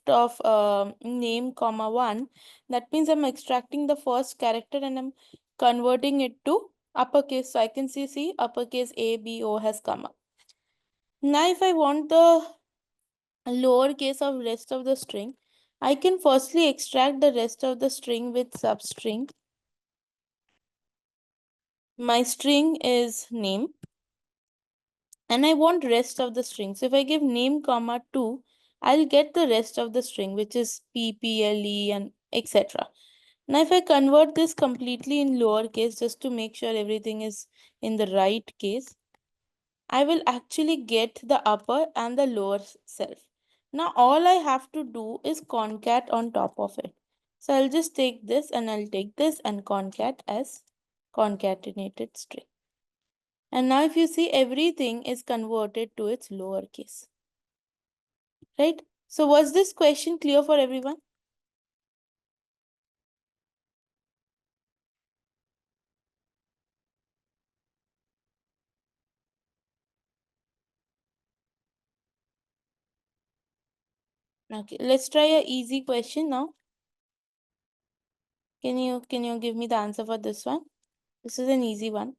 of name comma 1, that means I'm extracting the first character and I'm converting it to uppercase. So I can see uppercase A, B, O has come up. Now if I want the lowercase of rest of the string, I can firstly extract the rest of the string with substring. My string is name and I want rest of the string. So if I give name comma 2, I'll get the rest of the string, which is p, p, l, e, and etc. Now if I convert this completely in lowercase just to make sure everything is in the right case, I will actually get the upper and the lower self. Now all I have to do is concat on top of it. So I'll just take this and I'll take this and concat as concatenated string. And now if you see, everything is converted to its lowercase. Right? So was this question clear for everyone? Okay, let's try a easy question now. Can you give me the answer for this one? This is an easy one.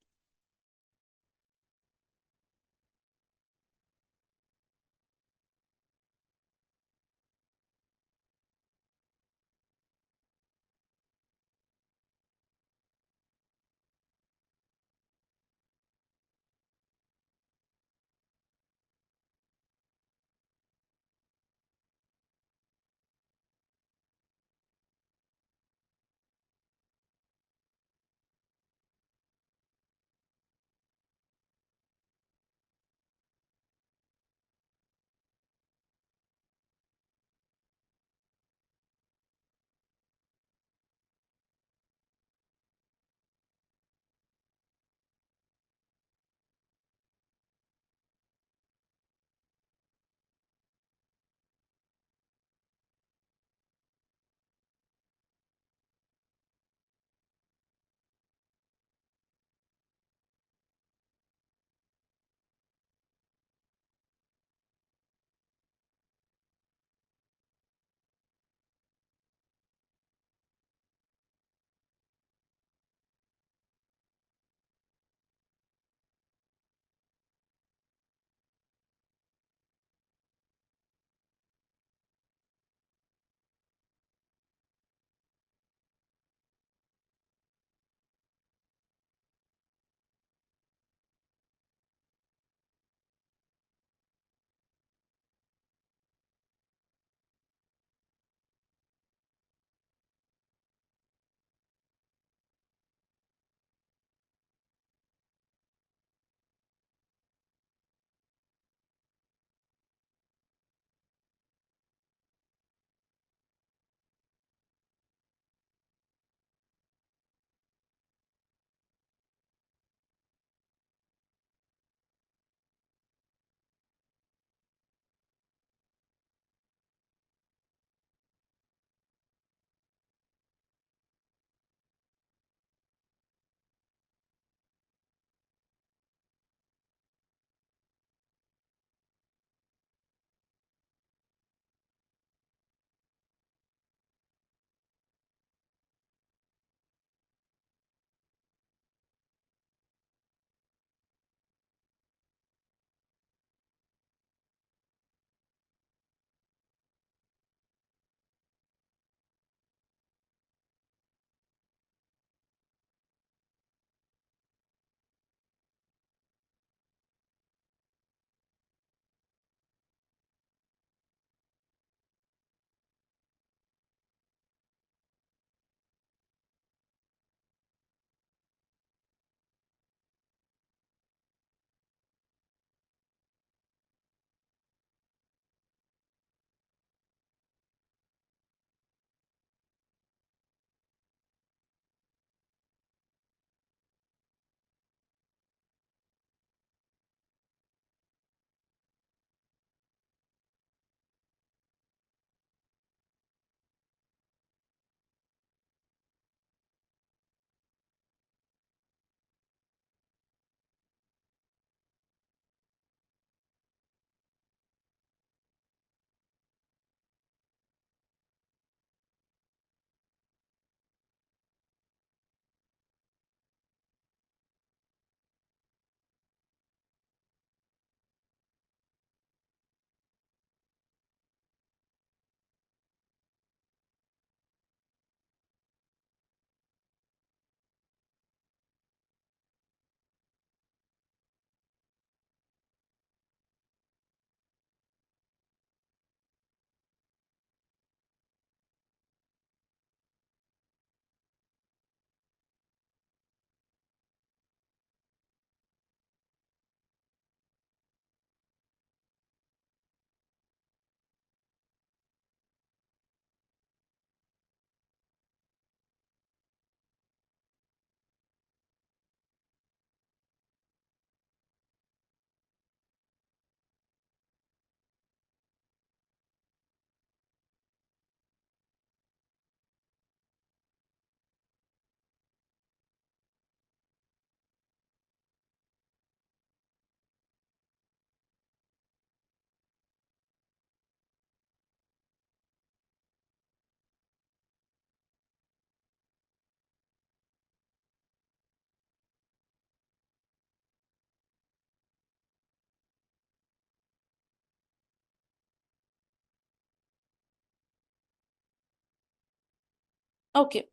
Okay,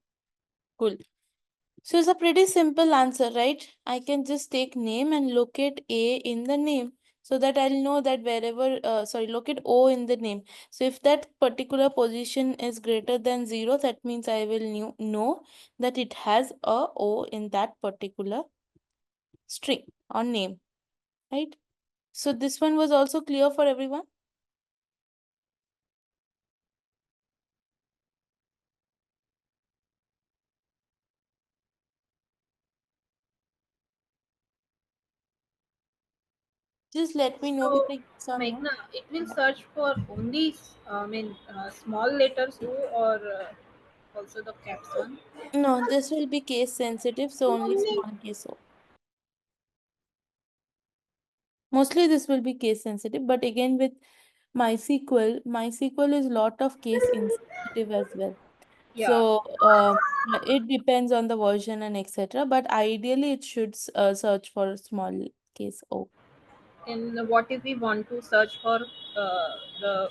cool. So it's a pretty simple answer, right? I can just take name and locate A in the name so that I'll know that wherever, locate O in the name. So if that particular position is greater than 0, that means I will know that it has a O in that particular string or name, right? So this one was also clear for everyone? Just let me know with So, a yes or no. Meghna, it will search for only, small letters O or also the caps one. No, this will be case sensitive, so only small case O. Mostly this will be case sensitive, but again with MySQL is lot of case insensitive as well. Yeah. So it depends on the version and etc. But ideally it should search for small case O. And what if we want to search for the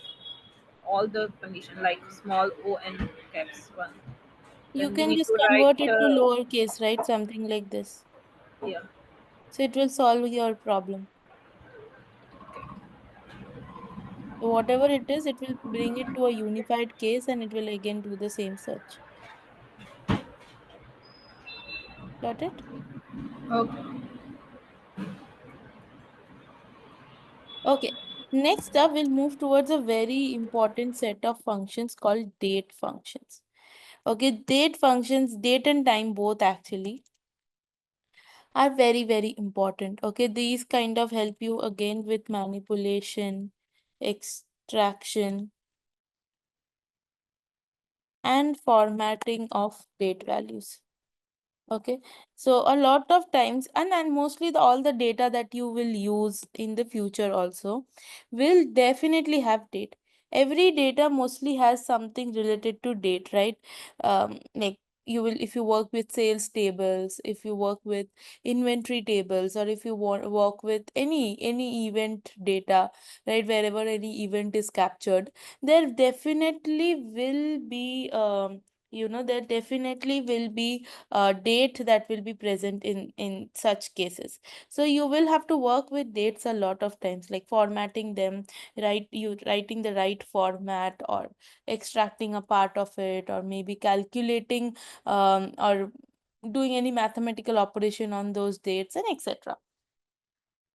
all the condition like small O and caps one? You Then we can need just to convert write. it to lowercase, right? Something like this. Yeah. So it will solve your problem. So whatever it is, it will bring it to a unified case and it will again do the same search. Got it? Okay. Okay. Next up, we'll move towards a very important set of functions called date functions. Okay, date functions, date and time both actually are very, very important. Okay, these kind of help you again with manipulation, extraction, and formatting of date values. Okay, so a lot of times, and mostly all the data that you will use in the future also will definitely have date. Every data mostly has something related to date, right? Like you will, if you work with sales tables, if you work with inventory tables, or if you want work with any event data, right? Wherever any event is captured, there definitely will be there definitely will be date that will be present in such cases. So you will have to work with dates a lot of times, like formatting them, writing the right format, or extracting a part of it, or maybe calculating or doing any mathematical operation on those dates and etc.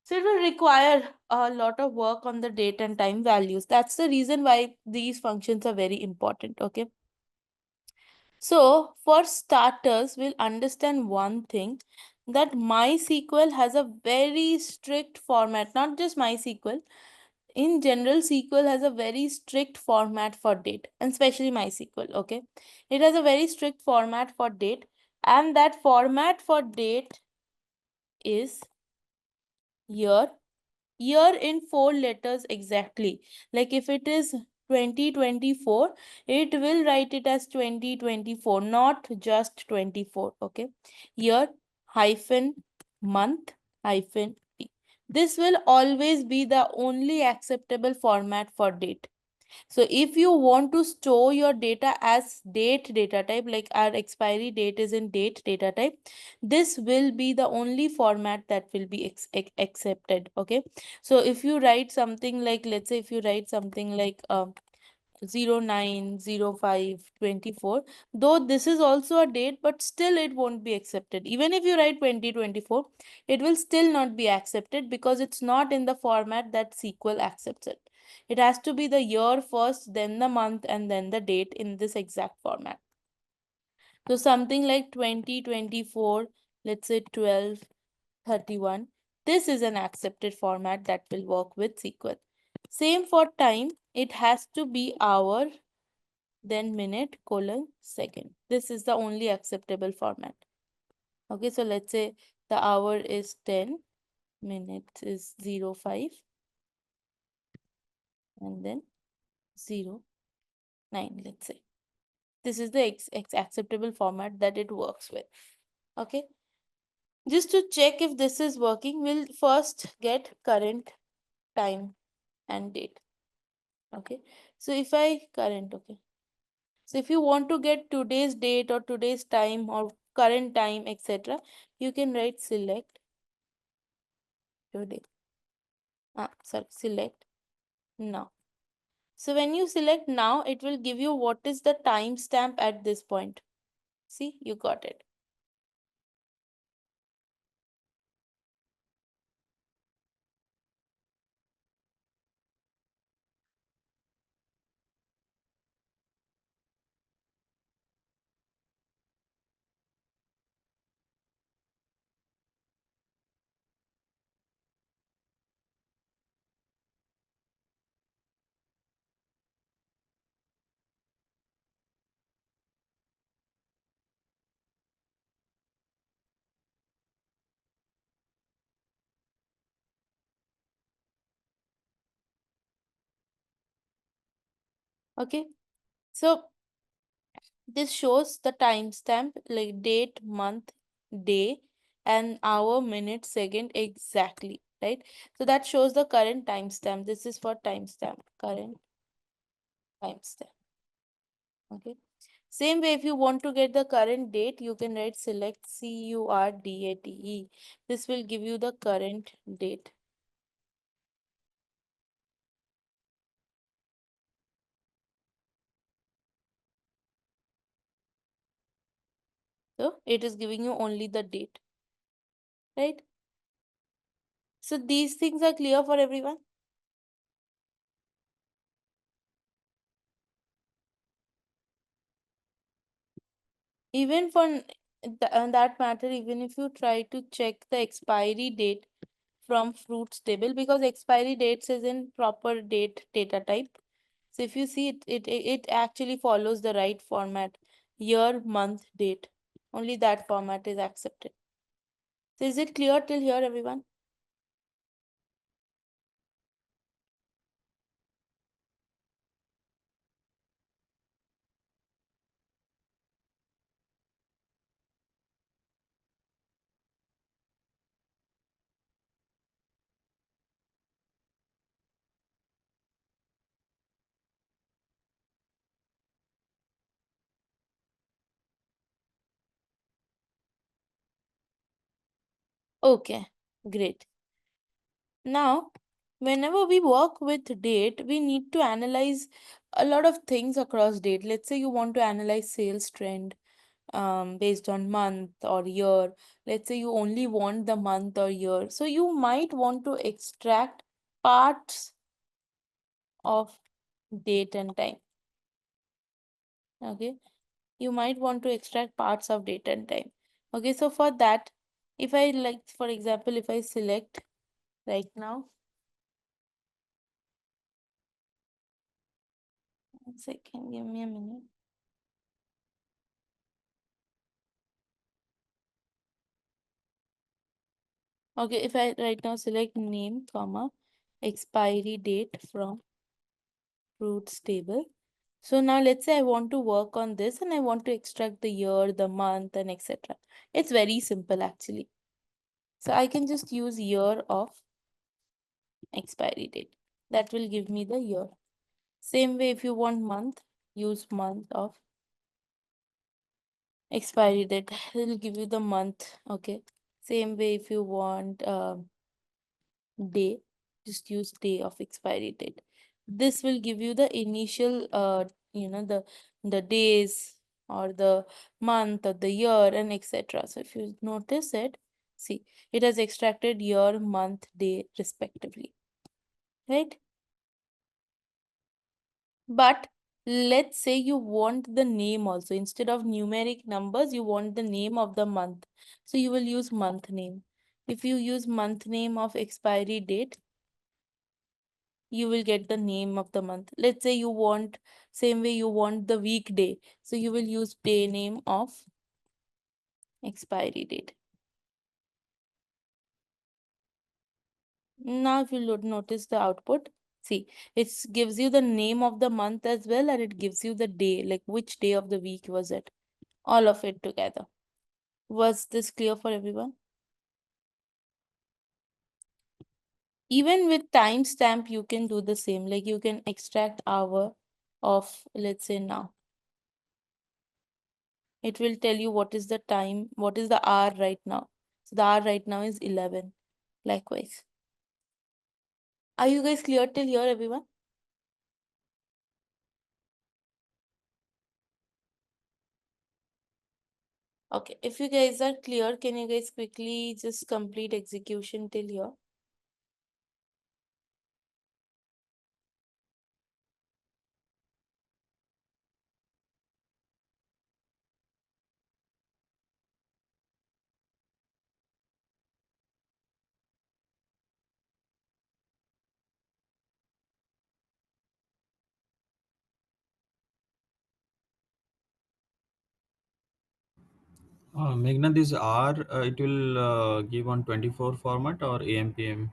So it will require a lot of work on the date and time values. That's the reason why these functions are very important. Okay, so, for starters, we'll understand one thing, that MySQL has a very strict format, not just MySQL. In general, SQL has a very strict format for date, and especially MySQL. Okay, it has a very strict format for date, and that format for date is year, year in 4 letters exactly. Like if it is 2024, it will write it as 2024, not just 24. Okay, year hyphen month hyphen p. This will always be the only acceptable format for date. So if you want to store your data as date data type, like our expiry date is in date data type, this will be the only format that will be accepted. Okay. So if you write something like, let's say if you write something like 090524, though this is also a date, but still it won't be accepted. Even if you write 2024, it will still not be accepted because it's not in the format that SQL accepts it. It has to be the year first, then the month, and then the date in this exact format. So something like 2024, let's say 1231, this is an accepted format that will work with SQL. Same for time, it has to be hour, then minute, colon, second. This is the only acceptable format. Okay, so let's say the hour is 10, minutes is 05, and then 09, let's say. This is the acceptable format that it works with. Okay, just to check if this is working, we'll first get current time and date. Okay, so if I current, okay, So if you want to get today's date or today's time or current time, etc., you can write select today. Sorry, select now. So when you select now, it will give you what is the timestamp at this point. See, you got it. Okay. So this shows the timestamp like date, month, day, and hour, minute, second exactly, right? So that shows the current timestamp. This is for timestamp, current timestamp. Okay. Same way, if you want to get the current date, you can write select CURDATE. This will give you the current date. So it is giving you only the date, right? So these things are clear for everyone. Even for that matter, even if you try to check the expiry date from fruits table, because expiry dates is in proper date data type. So if you see it actually follows the right format, year, month, date. Only that format is accepted. So is it clear till here, everyone? Okay, great. Now, whenever we work with date, we need to analyze a lot of things across date. Let's say you want to analyze sales trend based on month or year. Let's say you only want the month or year. So you might want to extract parts of date and time. Okay. You might want to extract parts of date and time. Okay. So for that, if I like, for example, if I select right now, 1 second, give me a minute. Okay, if I right now select name, comma, expiry date from fruits table. So now let's say I want to work on this and I want to extract the year, the month, and etc. It's very simple actually. So I can just use year of expiry date. That will give me the year. Same way, if you want month, use month of expiry date. It will give you the month. Okay. Same way, if you want day, just use day of expiry date. This will give you the initial the days or the month or the year and etc. So if you notice it, see, it has extracted year, month, day respectively, right? But let's say you want the name also. Instead of numeric numbers, you want the name of the month, so you will use month name. If you use month name of expiry date, you will get the name of the month. Let's say you want, same way you want the weekday, so you will use day name of expiry date. Now if you notice the output, see, it gives you the name of the month as well, and it gives you the day, like which day of the week was it, all of it together. Was this clear for everyone? Even with timestamp, you can do the same. Like you can extract hour of, let's say now. it will tell you what is the time, what is the hour right now. So the hour right now is 11. Likewise. Are you guys clear till here, everyone? Okay, if you guys are clear, can you guys quickly just complete execution till here? Meghna, this R, it will give on 24 format or AMPM?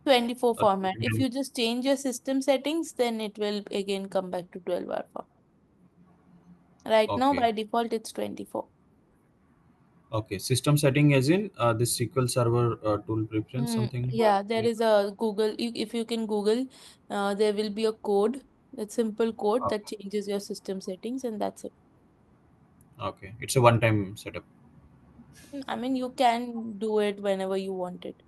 24 Or format. If you just change your system settings, then it will again come back to 12-hour format. Right now, okay. by default, it's 24. Okay. System setting as in this SQL Server tool preference something. Yeah, there is a Google. If you can Google, there will be a code, a simple code that changes your system settings, and that's it. Okay. It's a one-time setup. I mean, you can do it whenever you want it.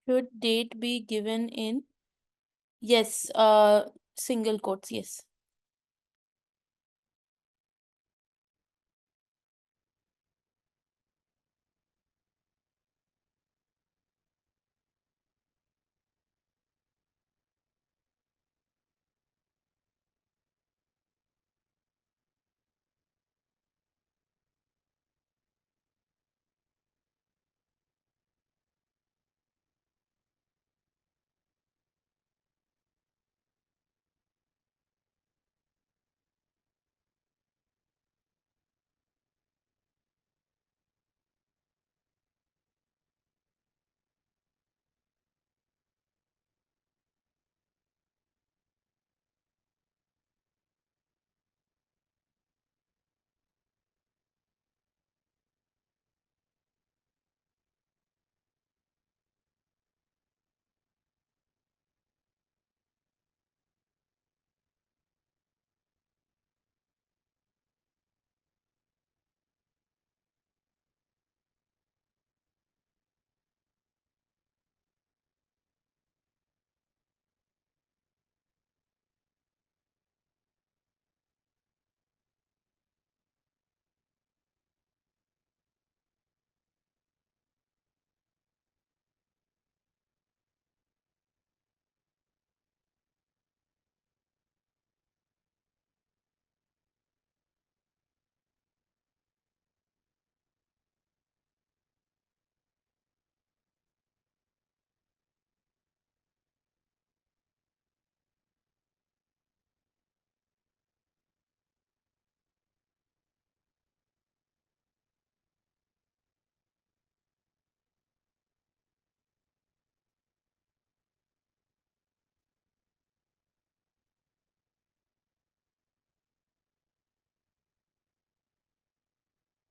Should date be given in? Yes, single quotes, yes.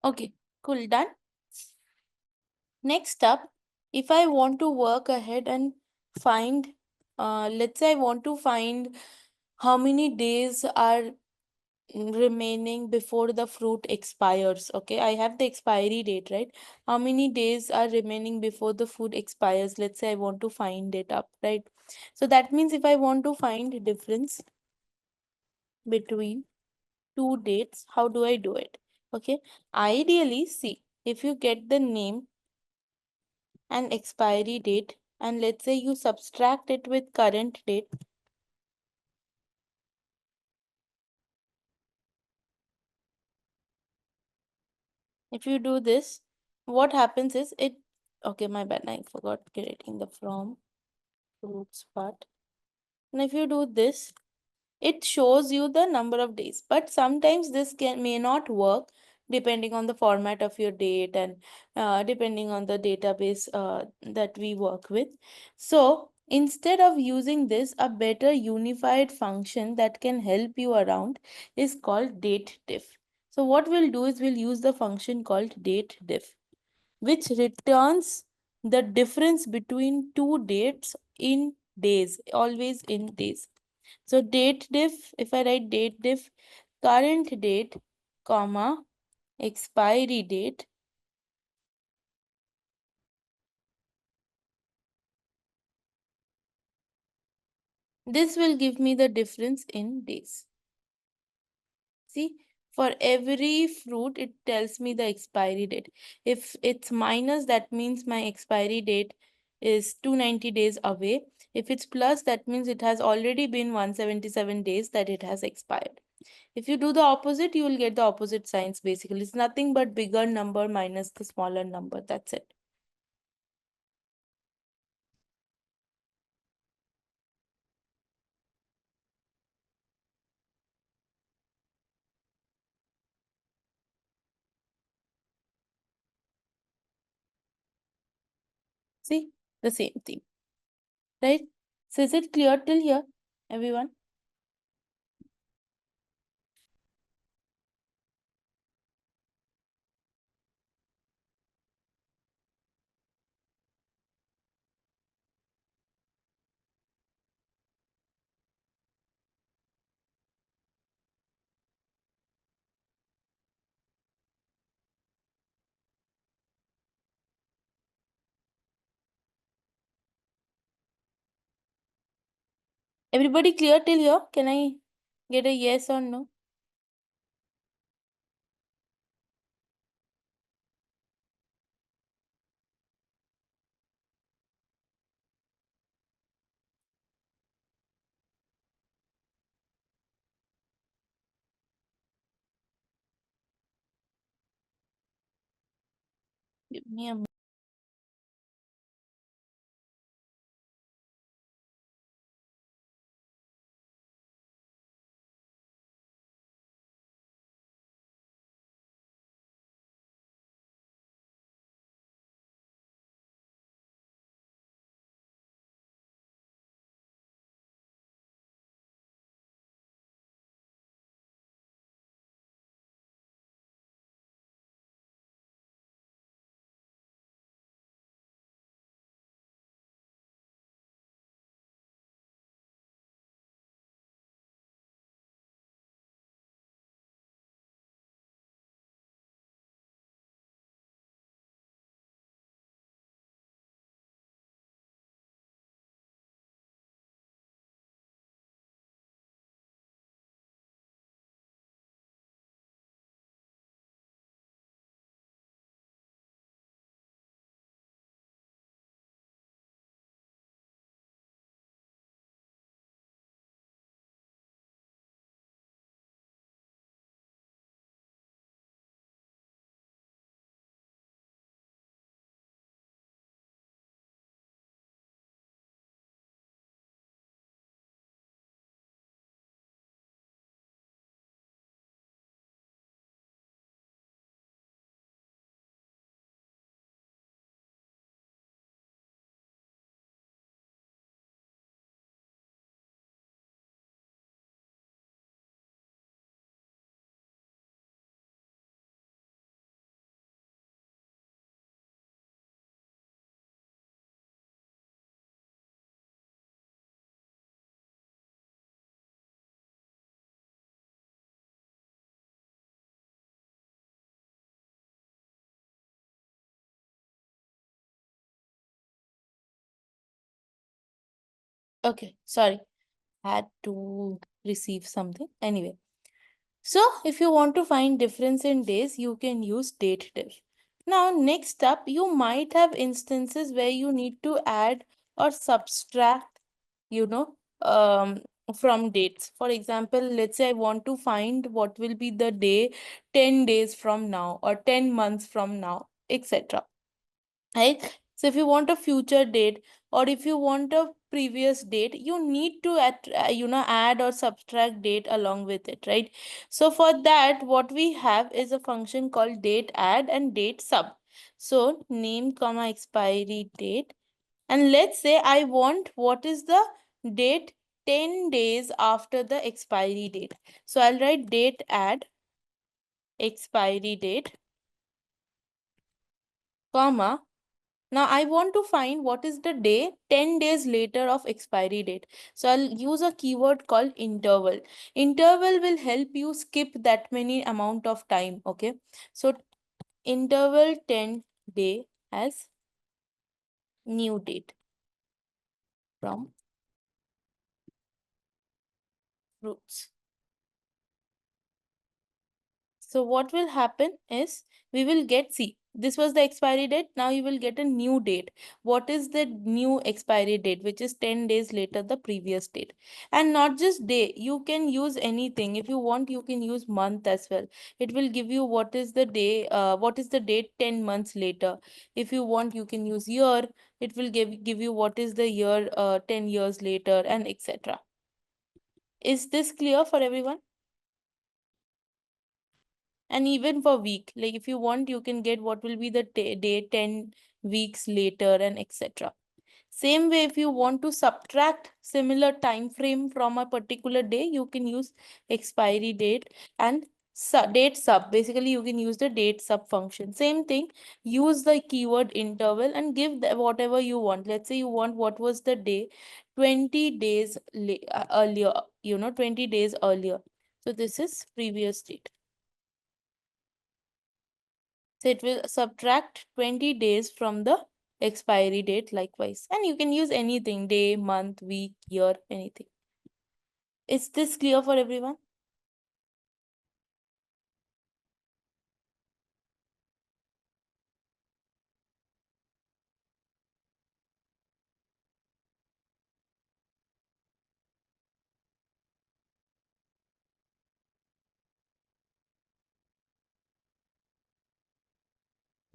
Okay, cool, done. Next up, if I want to work ahead and find, let's say I want to find how many days are remaining before the fruit expires. Okay, I have the expiry date, right? How many days are remaining before the food expires? Let's say I want to find it up, right? So that means if I want to find the difference between two dates, how do I do it? Okay, ideally, see, if you get the name and expiry date, and let's say you subtract it with current date, if you do this, what happens is it, okay, my bad, I forgot creating the from fruits part. And if you do this, it shows you the number of days, but sometimes this may not work depending on the format of your date and depending on the database that we work with. So instead of using this, a better unified function that can help you around is called date diff. So what we'll do is we'll use the function called date diff, which returns the difference between two dates in days, always in days. So date diff, if I write date diff, current date, comma, expiry date, this will give me the difference in days. See, for every fruit, it tells me the expiry date. If it's minus, that means my expiry date is 290 days away. If it's plus, that means it has already been 177 days that it has expired. If you do the opposite, you will get the opposite signs basically. It's nothing but bigger number minus the smaller number. That's it. See, the same thing, right? So is it clear till here, everyone? Everybody clear till here? Can I get a yes or no? Give me a okay, sorry. Had to receive something. Anyway. So if you want to find difference in days, you can use date diff. Now, next up, you might have instances where you need to add or subtract, you know, from dates. For example, let's say I want to find what will be the day 10 days from now or 10 months from now, etc. Right? So if you want a future date or if you want a previous date, you need to add or subtract date along with it, right? So for that, what we have is a function called date add and date sub. So name comma expiry date, and let's say I want what is the date 10 days after the expiry date. So I'll write date add expiry date comma. Now I want to find what is the day 10 days later of expiry date. So I'll use a keyword called interval. Interval will help you skip that many amount of time. Okay. So interval 10 day as new date from roots. So what will happen is we will get, see, this was the expiry date. Now you will get a new date. What is the new expiry date, which is 10 days later, the previous date. And not just day, you can use anything. If you want, you can use month as well. It will give you what is the day, what is the date 10 months later. If you want, you can use year. It will give you what is the year 10 years later, and etc. Is this clear for everyone? And even for week, like if you want, you can get what will be the day 10 weeks later, and etc. Same way, if you want to subtract similar time frame from a particular day, you can use expiry date and date sub. Basically, you can use the date sub function. Same thing, use the keyword interval and give whatever you want. Let's say you want what was the day 20 days earlier, 20 days earlier. So this is previous date. So it will subtract 20 days from the expiry date likewise. And you can use anything, day, month, week, year, anything. Is this clear for everyone?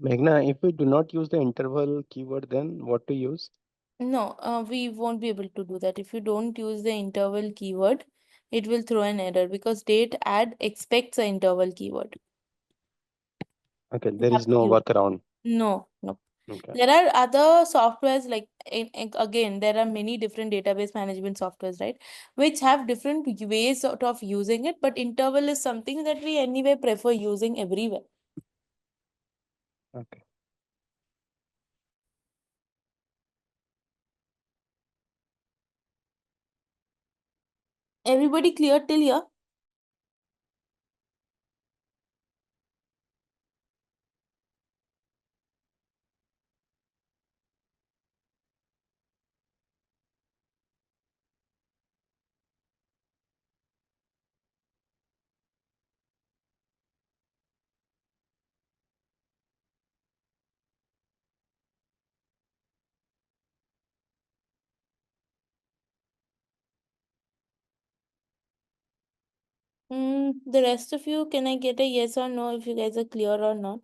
Meghna, if we do not use the interval keyword, then what to use? No, we won't be able to do that. If you don't use the interval keyword, it will throw an error because date add expects the interval keyword. Okay, You there have is to no use. workaround. No, no. Okay. There are other softwares like again, there are many different database management softwares, right? Which have different ways of using it, but interval is something that we anyway prefer using everywhere. Okay. Everybody clear till here? The rest of you, can I get a yes or no if you guys are clear or not?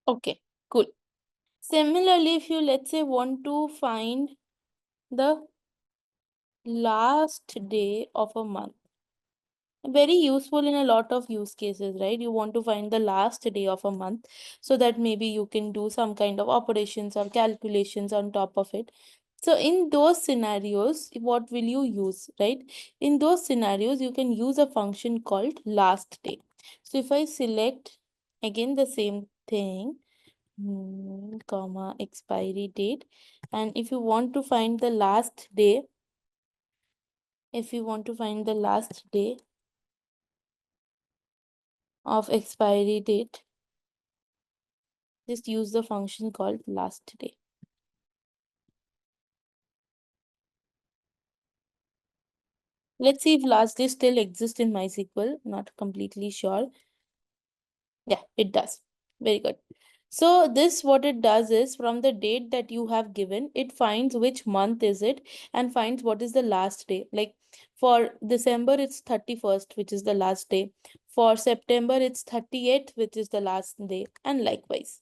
Okay, cool. Similarly, if you let's say want to find the last day of a month, very useful in a lot of use cases, right? You want to find the last day of a month so that maybe you can do some kind of operations or calculations on top of it. So in those scenarios, what will you use, right? In those scenarios, you can use a function called last day. So if I select again the same thing, comma expiry date, and if you want to find the last day, if you want to find the last day of expiry date, just use the function called last day. Let's see if last day still exists in MySQL. Not completely sure. Yeah, it does. Very good. So this what it does is from the date that you have given, it finds which month is it and finds what is the last day. Like for December, it's 31st, which is the last day. For September, it's 38th, which is the last day, and likewise.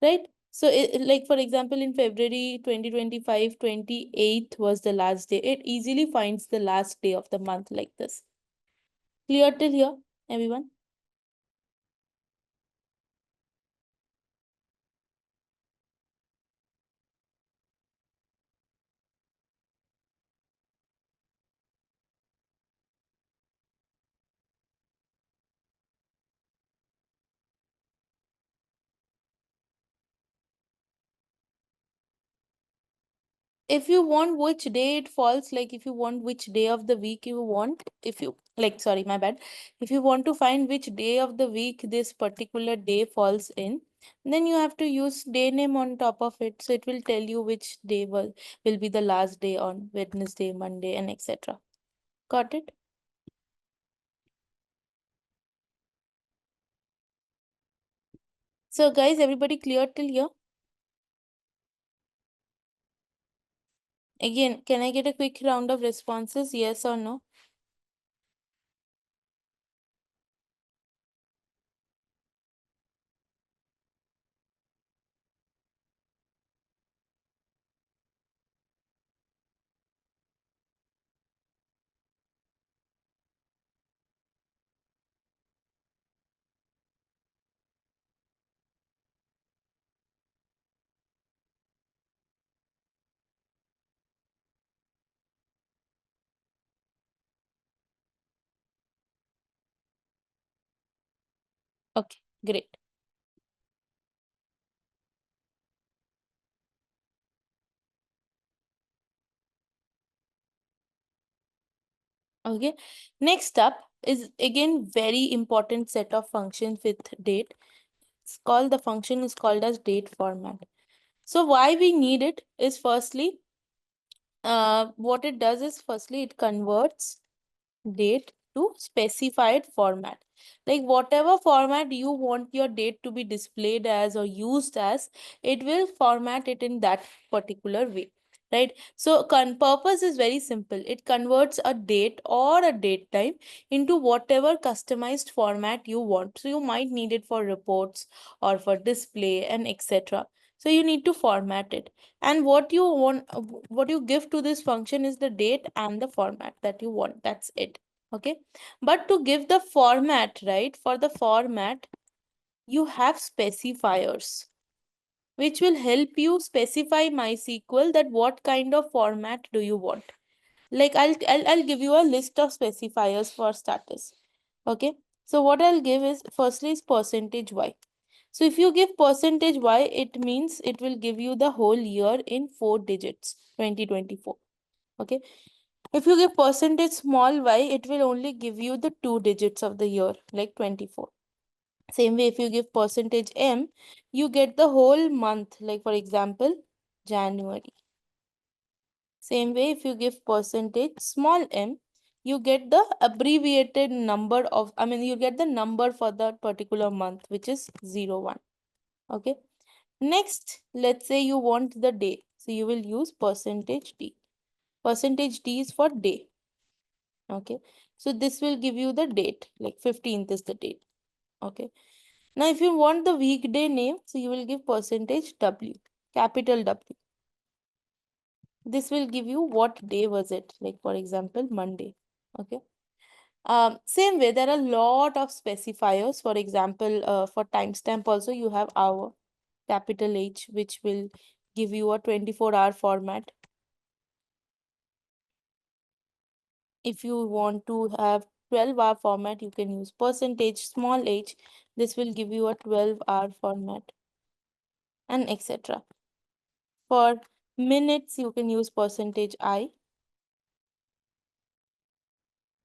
Right? So like for example, in February 2025, 28th was the last day. It easily finds the last day of the month like this. Clear till here, everyone? If you want which day it falls, like if you want which day of the week you want, if you like, sorry, my bad. If you want to find which day of the week this particular day falls in, then you have to use day name on top of it. So it will tell you which day will be the last day on Wednesday, Monday, and etc. Got it? So guys, everybody clear till here? Again, can I get a quick round of responses? Yes or no? Okay, great. Okay, next up is again very important set of functions with date. The function is called as date format. So why we need it is firstly, what it does is firstly it converts date to specified format. Like whatever format you want your date to be displayed as or used as, it will format it in that particular way, right? So purpose is very simple. It converts a date or a date time into whatever customized format you want. So you might need it for reports or for display and etc. So you need to format it, and what you want, what you give to this function is the date and the format that you want. That's it. Okay, but to give the format, right, for the format you have specifiers which will help you specify MySQL that what kind of format do you want. Like I'll give you a list of specifiers for starters. Okay, so what I'll give is firstly is %y. So if you give %y, it means it will give you the whole year in 4 digits, 2024. Okay. If you give %y, it will only give you the 2 digits of the year, like 24. Same way, if you give %m, you get the whole month, like for example, January. Same way, if you give %m, you get the abbreviated number of, you get the number for that particular month, which is 01. Okay. Next, let's say you want the day. So you will use %d. %d is for day. Okay. So this will give you the date, like 15th is the date. Okay. Now, if you want the weekday name, so you will give %w, capital W. This will give you what day was it, like for example, Monday. Okay. Same way, there are a lot of specifiers. For example, for timestamp also you have hour, capital H, which will give you a 24-hour format. If you want to have 12-hour format, you can use small h. This will give you a 12-hour format, and etc. For minutes, you can use %I.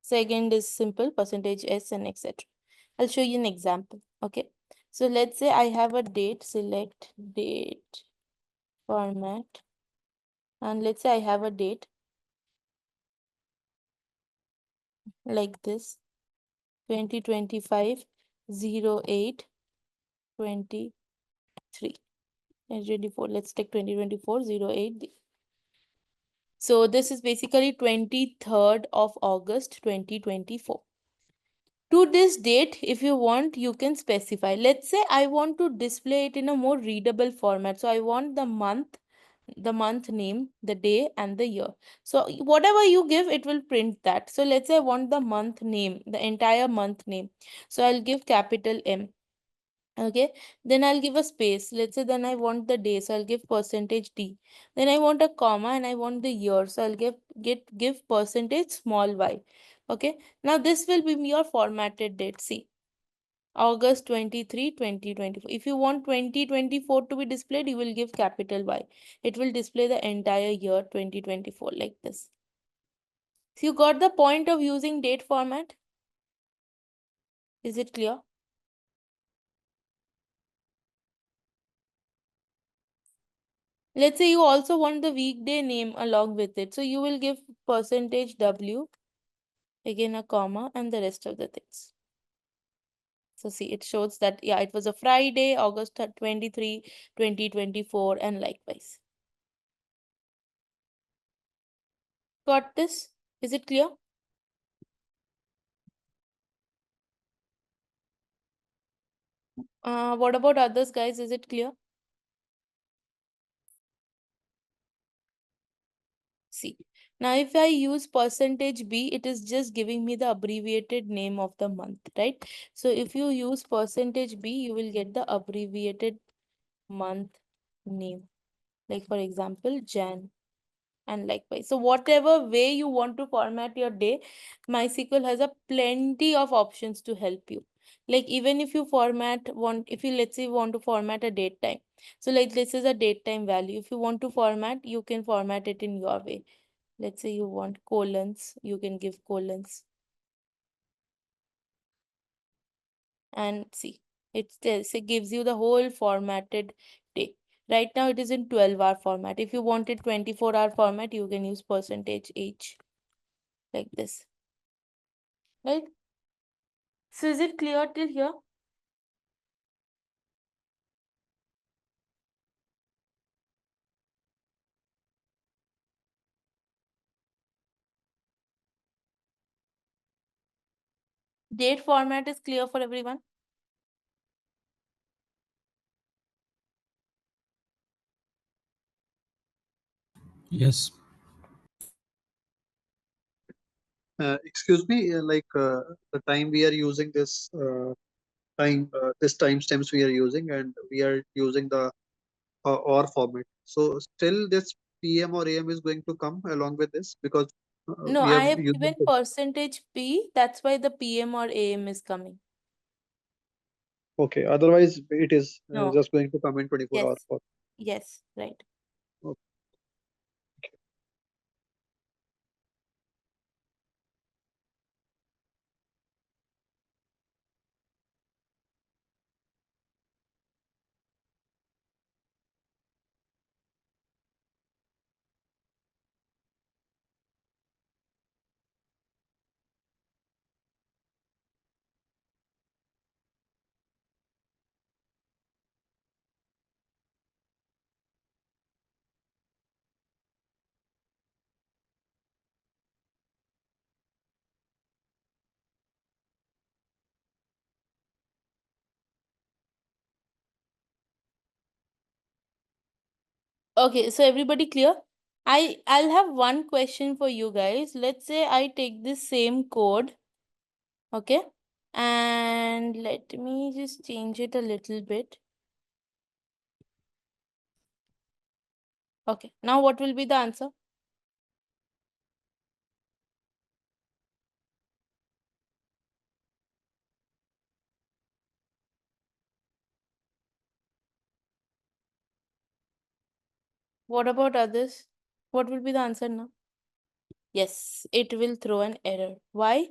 Second is simple, %s and etc. I'll show you an example. Okay. So let's say I have a date, select date format. And let's say I have a date like this, 2025 08 23. 2024. Let's take 2024 08. So this is basically 23rd of August 2024. To this date, if you want, you can specify. Let's say I want to display it in a more readable format. So I want the month name, the day, and the year. So whatever you give, it will print that. So let's say I want the month name, the entire month name. So I'll give capital M. Okay, then I'll give a space. Let's say then I want the day, so I'll give %d. Then I want a comma and I want the year, so I'll give %y. Okay, now this will be your formatted date. See, August 23, 2024. If you want 2024 to be displayed, you will give capital Y. It will display the entire year 2024 like this. So you got the point of using date format? Is it clear? Let's say you also want the weekday name along with it. So you will give %W, again a comma, and the rest of the things. So see, it shows that, yeah, it was a Friday, August 23, 2024, and likewise. Got this? Is it clear? What about others, guys? Is it clear? See, now if I use %B, it is just giving me the abbreviated name of the month, right? So if you use %B, you will get the abbreviated month name. Like for example, Jan, and likewise. So whatever way you want to format your day, MySQL has a plenty of options to help you. Like even if you if you let's say want to format a date time. So like this is a date time value. If you want to format, you can format it in your way. Let's say you want colons, you can give colons. And see, it gives you the whole formatted day. Right now it is in 12-hour format. If you wanted 24-hour format, you can use percentage H like this. Right? So is it clear till here? Date format is clear for everyone? Yes. Excuse me, the time we are using this timestamps we are using, and we are using the OR format. So still this PM or AM is going to come along with this, because No, we I have have used given percentage P. That's why the PM or AM is coming. okay. Otherwise, it is No. just going to come in 24 hours. Yes. Yes, right. Okay, so everybody clear? I'll have one question for you guys. Let's say I take this same code, okay? And let me just change it a little bit. Okay, now what will be the answer? What about others? What will be the answer now? Yes, it will throw an error. Why?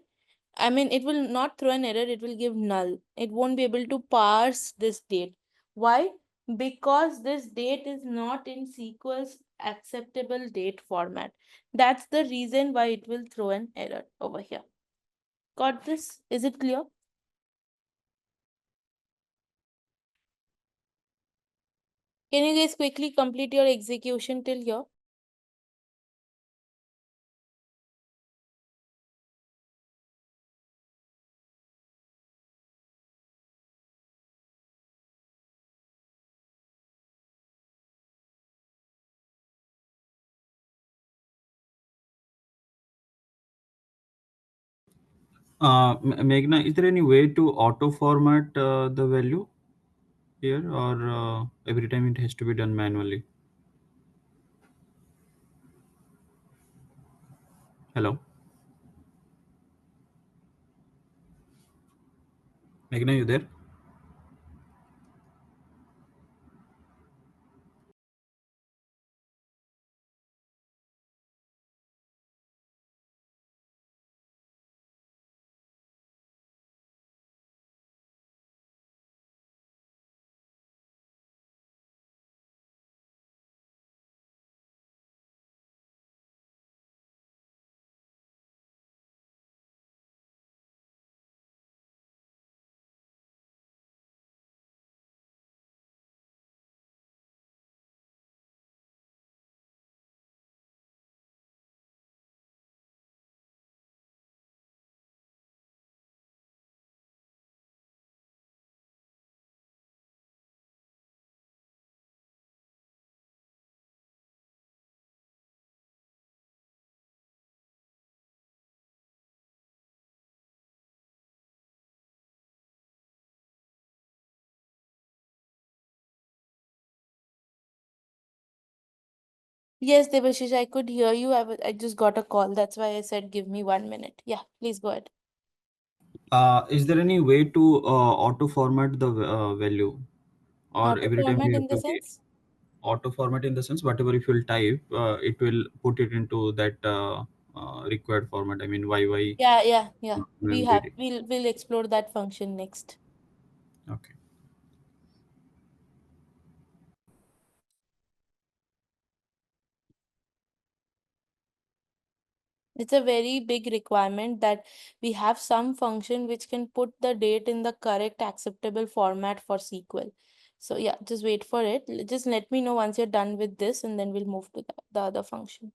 I mean, it will not throw an error, it will give null. It won't be able to parse this date. Why? Because this date is not in SQL's acceptable date format. That's the reason why it will throw an error over here. Got this? Is it clear? Can you guys quickly complete your execution till here? Meghna, is there any way to auto format the value here, or every time it has to be done manually? Hello, Meghna, you there? Yes, Debashish, I could hear you. I just got a call. That's why I said give me 1 minute. Yeah, please go ahead. Is there any way to auto format the value, or Auto every time format you in have the to be sense? auto format in the sense whatever if you'll type, it will put it into that required format. I mean, YY. Yeah. MMDD. We'll explore that function next. Okay. It's a very big requirement that we have some function which can put the date in the correct acceptable format for SQL. So yeah, just wait for it. Just let me know once you're done with this, and then we'll move to the other function.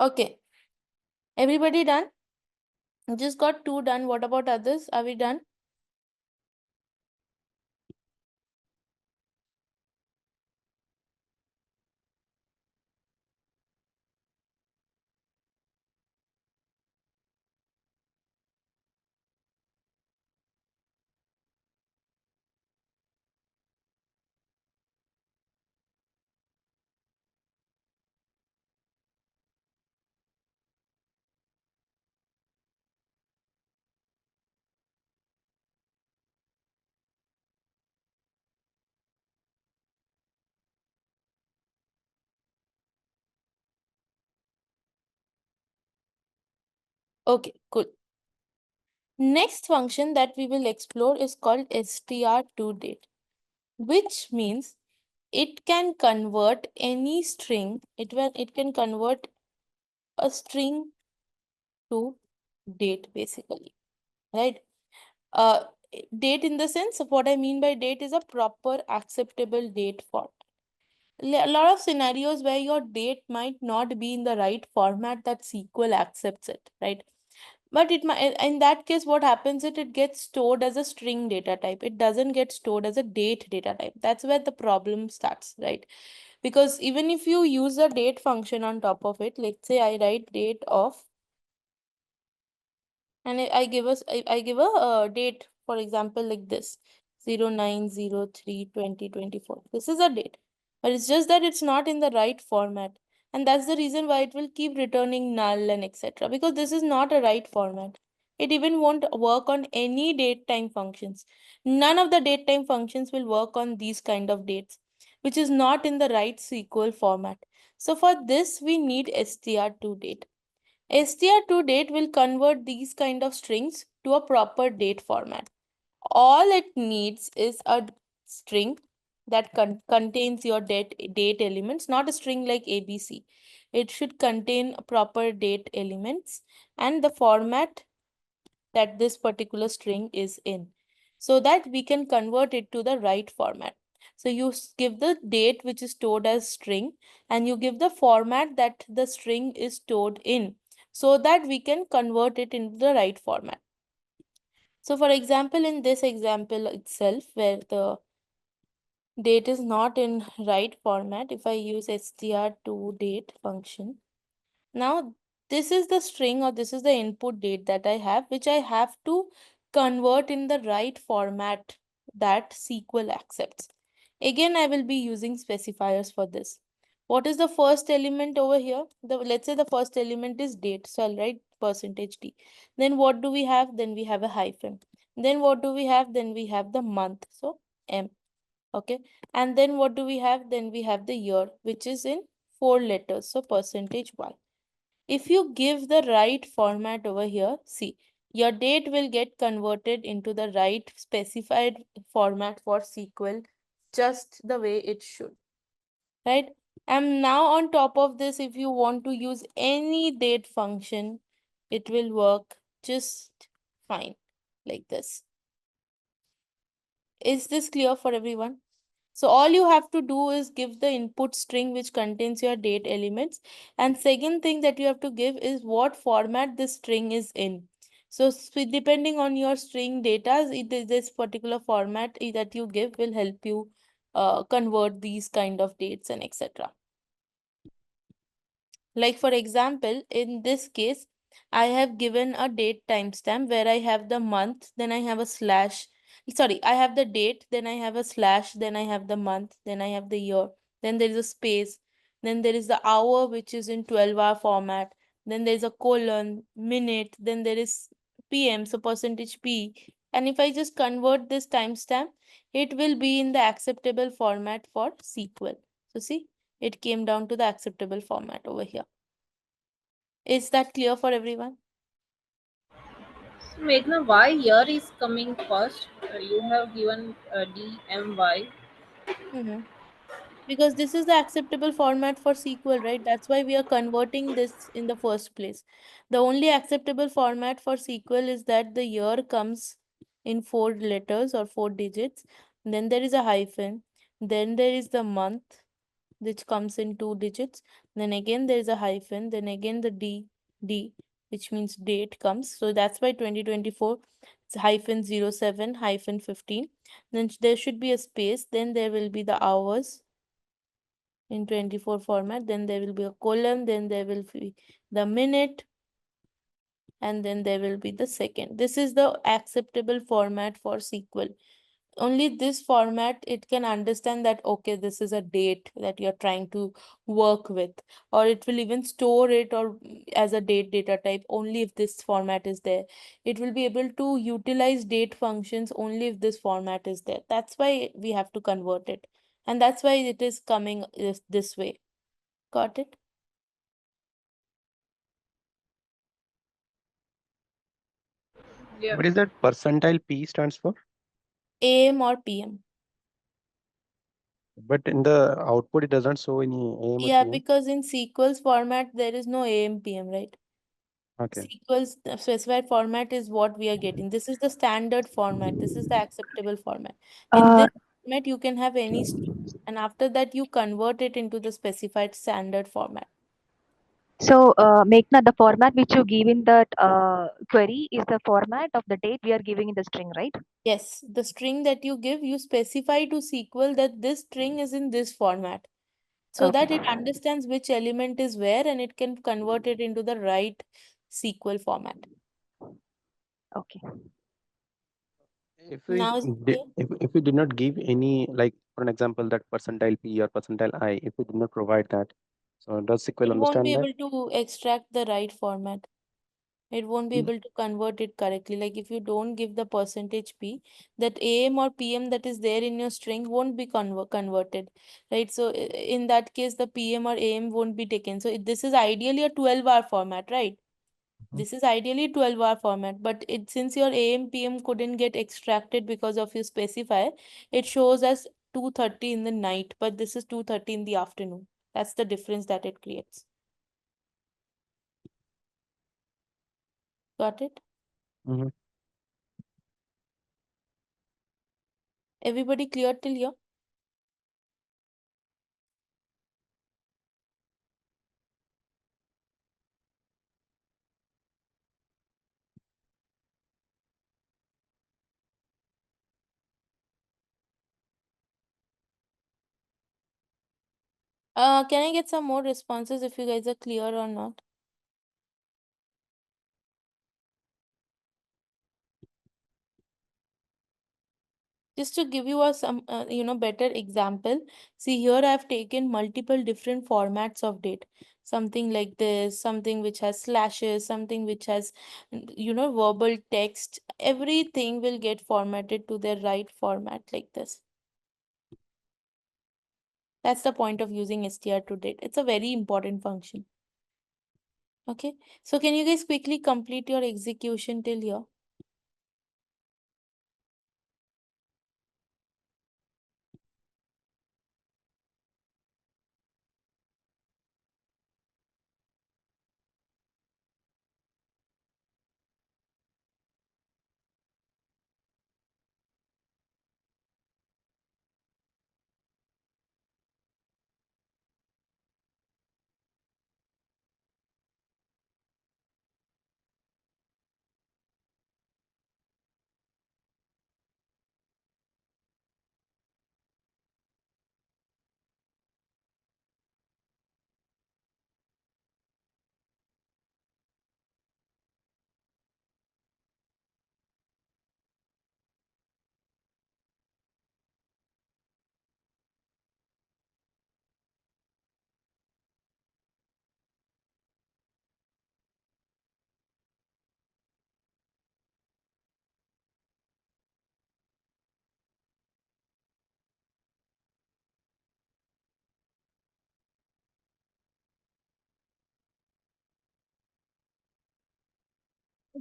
Okay, everybody done? Just got 2 done. What about others? Are we done? Okay, cool. Next function that we will explore is called str2date, which means it can convert any string. It can convert a string to date, basically, right? Uh, Date in the sense of what I mean by date is a proper acceptable date format. A lot of scenarios where your date might not be in the right format that SQL accepts it, right? But it might, in that case, what happens is it gets stored as a string data type. It doesn't get stored as a date data type. That's where the problem starts, right? Because even if you use a date function on top of it, let's say I write date of, and I give a date, for example, like this 09/03/2024. This is a date, but it's just that it's not in the right format, and that's the reason why it will keep returning null and etc. Because this is not a right format. It even won't work on any date time functions. None of the date time functions will work on these kind of dates, which is not in the right SQL format. So for this we need str2date. str2date will convert these kind of strings to a proper date format. All it needs is a string that contains your date elements, not a string like ABC. It should contain proper date elements and the format that this particular string is in, so that we can convert it to the right format. So you give the date which is stored as string, and you give the format that the string is stored in, so that we can convert it into the right format. So for example, in this example itself, where the date is not in right format, if I use str2date function, now this is the string, or this is the input date that I have, which I have to convert in the right format that SQL accepts. Again, I will be using specifiers for this. What is the first element over here? Let's say the first element is date. So I'll write %d. Then what do we have? Then we have a hyphen. Then what do we have? Then we have the month. So M. Okay. And then what do we have? Then we have the year, which is in 4 letters. So %y. If you give the right format over here, see, your date will get converted into the right specified format for SQL, just the way it should, right? And now on top of this, if you want to use any date function, it will work just fine like this. Is this clear for everyone? So all you have to do is give the input string which contains your date elements. And second thing that you have to give is what format this string is in. So depending on your string data, this particular format that you give will help you convert these kind of dates and etc. Like for example, in this case, I have given a date timestamp where I have the month, then I have a slash. Sorry, I have the date, then I have a slash, then I have the month, then I have the year, then there is a space, then there is the hour, which is in 12-hour format, then there is a colon, minute, then there is PM, so %P. And if I just convert this timestamp, it will be in the acceptable format for SQL. So see, it came down to the acceptable format over here. Is that clear for everyone? So Meghna, why year is coming first? You have given DMY. Because this is the acceptable format for SQL, right? That's why we are converting this in the first place. The only acceptable format for SQL is that the year comes in 4 letters or 4 digits. Then there is a hyphen. Then there is the month, which comes in 2 digits. Then again there is a hyphen. Then again the D, which means date comes. So that's why 2024 it's hyphen 07 hyphen 15. Then there should be a space. Then there will be the hours in 24 format. Then there will be a colon. Then there will be the minute. And then there will be the second. This is the acceptable format for SQL. Only this format it can understand that okay, this is a date that you're trying to work with, or it will even store it or as a data type only if this format is there. It will be able to utilize date functions only if this format is there. That's why we have to convert it, and that's why it is coming this way. Got it? Yeah. What is that percentile P stands for? AM or PM. But in the output, it doesn't show any AM or Yeah, PM. because in SQL's format there is no AM PM, right? Okay. SQL's specified format is what we are getting. This is the standard format. This is the acceptable format. In Uh, this format, you can have any string, and after that, you convert it into the specified standard format. so, Meghna, the format which you give in that query is the format of the date we are giving in the string, right? Yes, the string that you give, you specify to SQL that this string is in this format, so that Okay. it understands which element is where and it can convert it into the right SQL format. Okay. If we Now, is it clear? if we did not give any, like for an example, that percentile P or percentile I, if we did not provide that, so does SQL It won't be understand that? able to extract the right format. It won't be Mm. able to convert it correctly. Like if you don't give the %P, that AM or PM that is there in your string won't be converted, right? So in that case, the PM or AM won't be taken. So this is ideally a 12-hour format, right? This is ideally 12-hour format, but since your AM PM couldn't get extracted because of your specifier, it shows as 2:30 in the night, but this is 2:30 in the afternoon. That's the difference that it creates. Got it? Mm-hmm. Everybody clear till here? Can I get some more responses if you guys are clear or not? Just to give you a some better example, see here I've taken multiple different formats of date. Something like this, something which has slashes, something which has verbal text. Everything will get formatted to their right format like this. That's the point of using str to date. It's a very important function. Okay, so can you guys quickly complete your execution till here?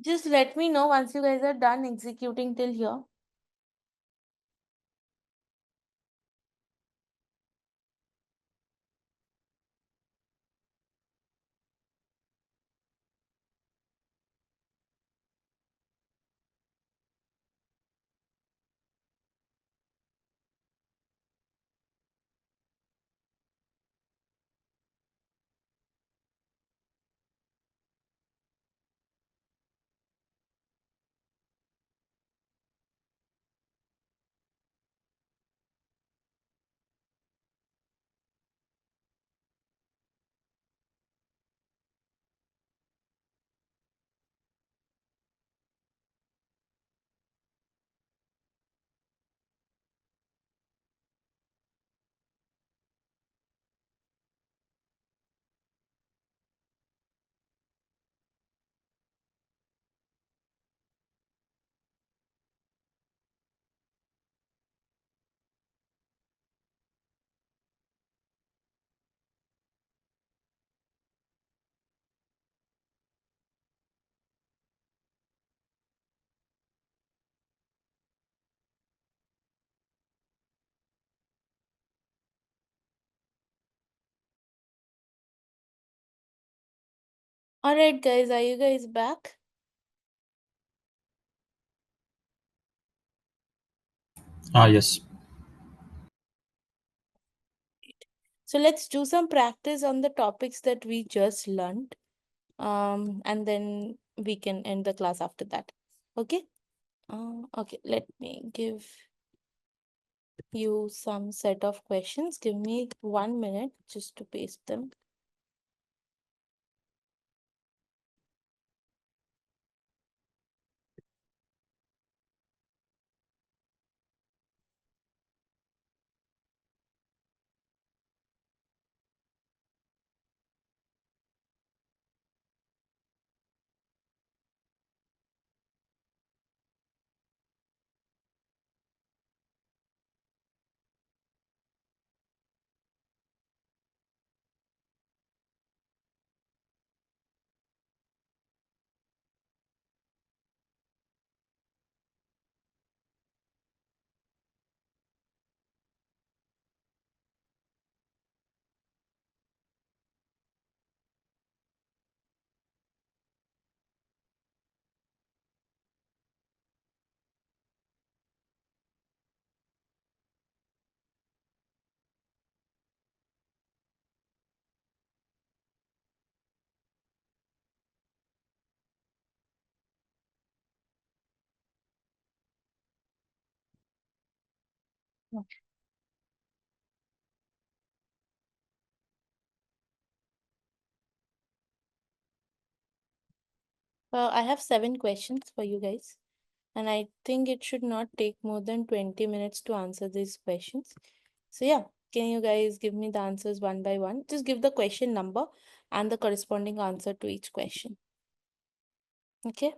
Just let me know once you guys are done executing till here. All right, guys, are you guys back? Yes. So let's do some practice on the topics that we just learned. And then we can end the class after that. Okay? Okay, let me give you some set of questions. Give me 1 minute just to paste them. I have 7 questions for you guys, and I think it should not take more than 20 minutes to answer these questions. So, yeah, can you guys give me the answers one by one? Just give the question number and the corresponding answer to each question. Okay.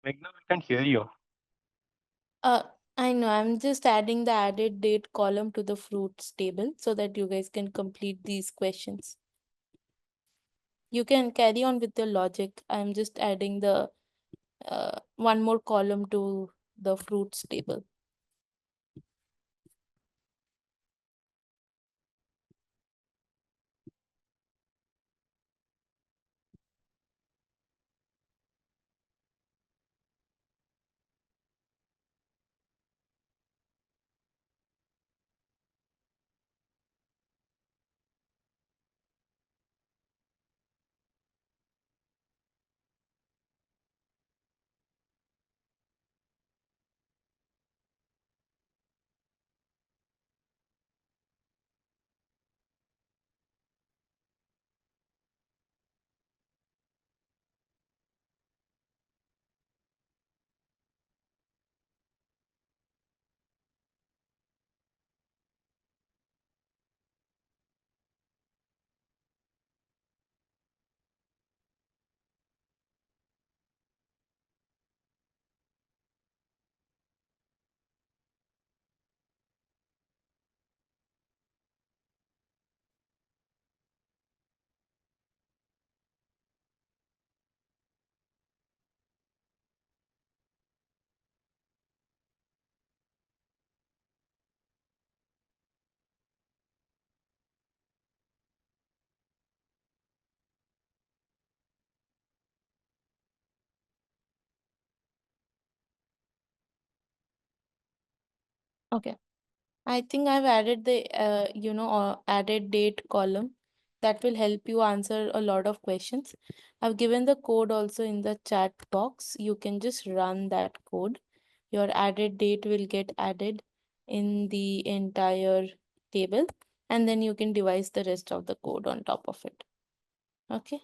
Meghna, we can't hear you. Uh, I know, I'm just adding the added date column to the fruits table so that you guys can complete these questions. You can carry on with the logic. I'm just adding the one more column to the fruits table. Okay. I think I've added the added date column that will help you answer a lot of questions. I've given the code also in the chat box. You can just run that code. Your added date will get added in the entire table, and then you can devise the rest of the code on top of it. Okay.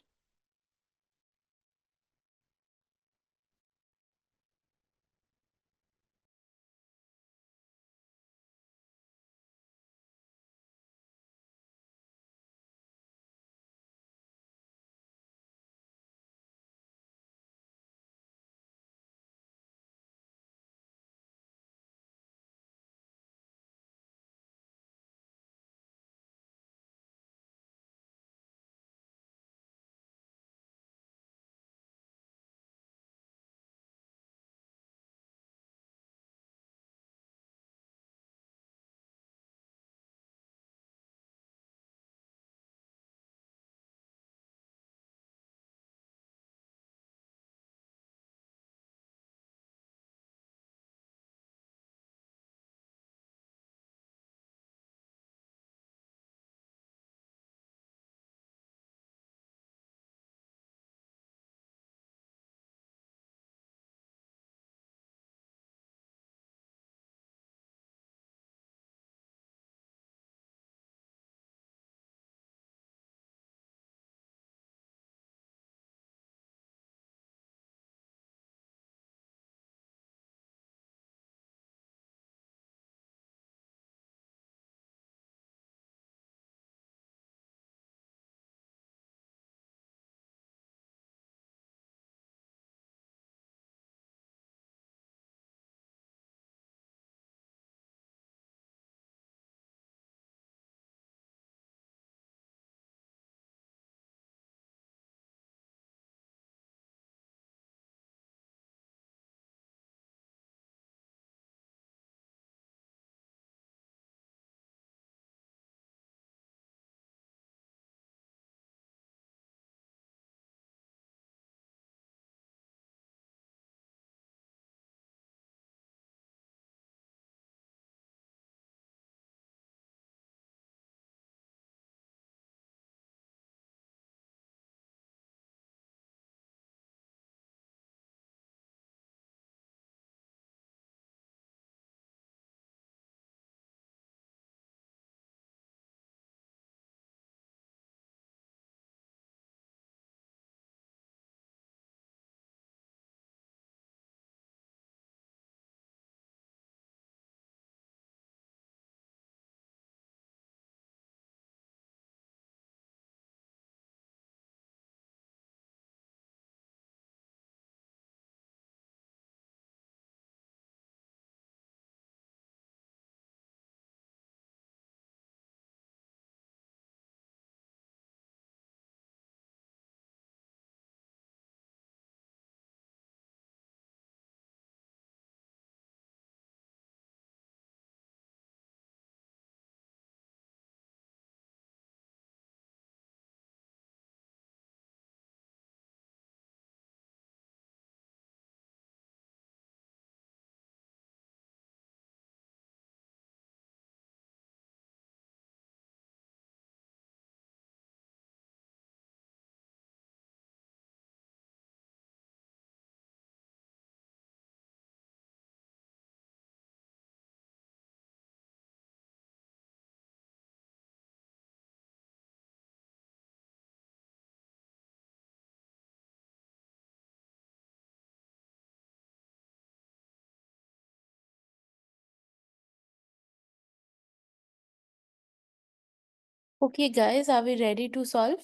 Okay, guys, are we ready to solve?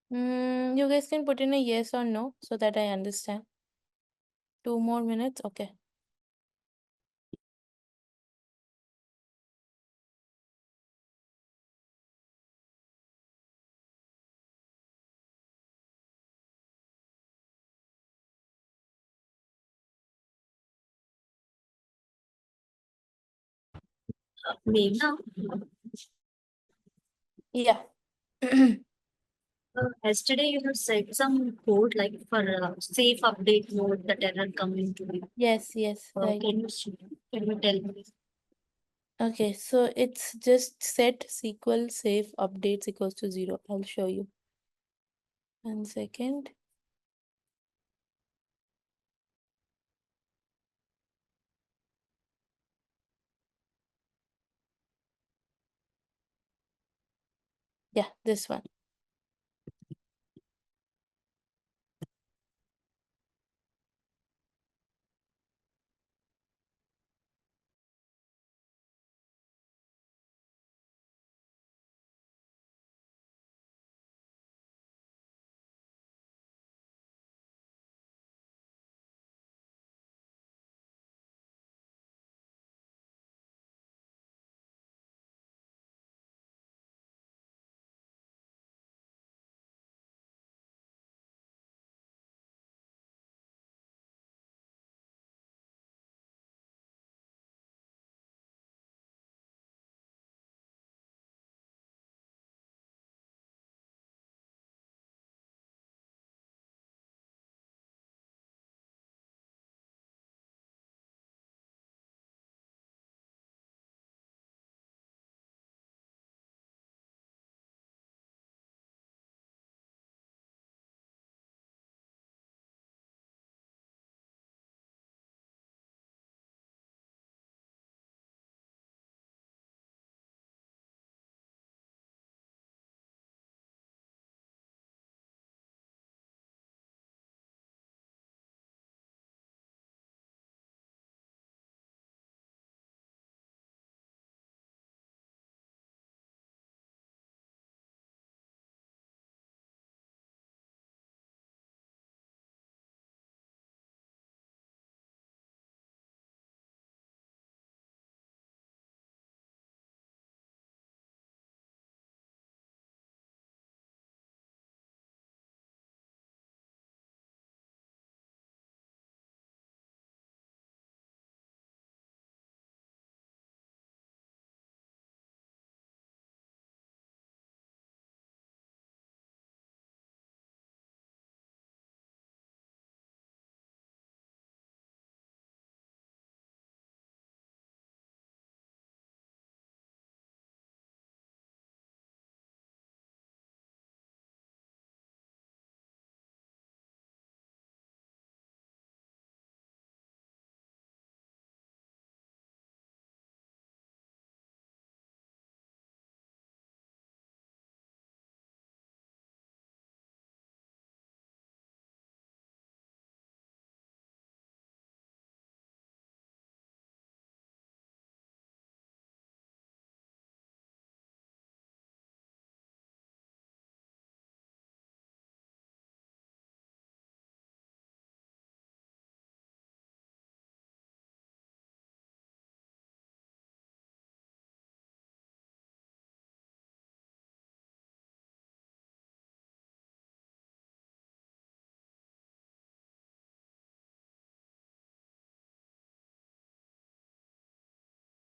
You guys can put in a yes or no so that I understand. 2 more minutes. Okay. Meghna, Yeah. yesterday you have said some code like for safe update mode that error coming to me. Yes, right. Can you tell me? Okay, so it's just set SQL safe updates equals to 0. I'll show you. 1 second. Yeah, this one.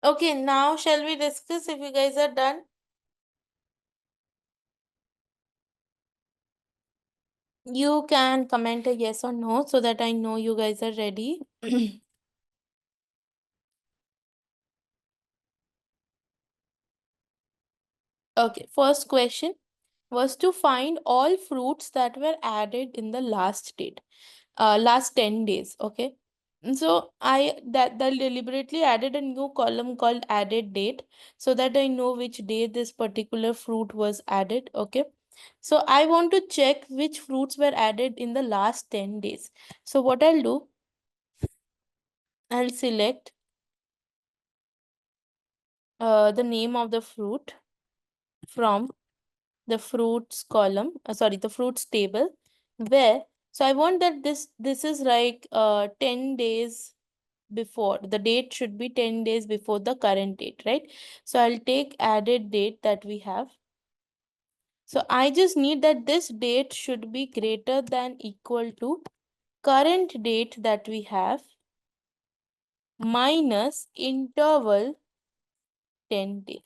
Okay, now shall we discuss if you guys are done? You can comment a yes or no so that I know you guys are ready. Okay, first question was to find all fruits that were added in the last 10 days. Okay. So I deliberately added a new column called added date so that I know which day this particular fruit was added. Okay. So I want to check which fruits were added in the last 10 days. So what I'll do, I'll select the name of the fruit from the fruits column, the fruits table, where, so I want that this is like 10 days before, the date should be 10 days before the current date, right? So I'll take added date that we have. So I just need that this date should be greater than equal to current date that we have minus interval 10 days.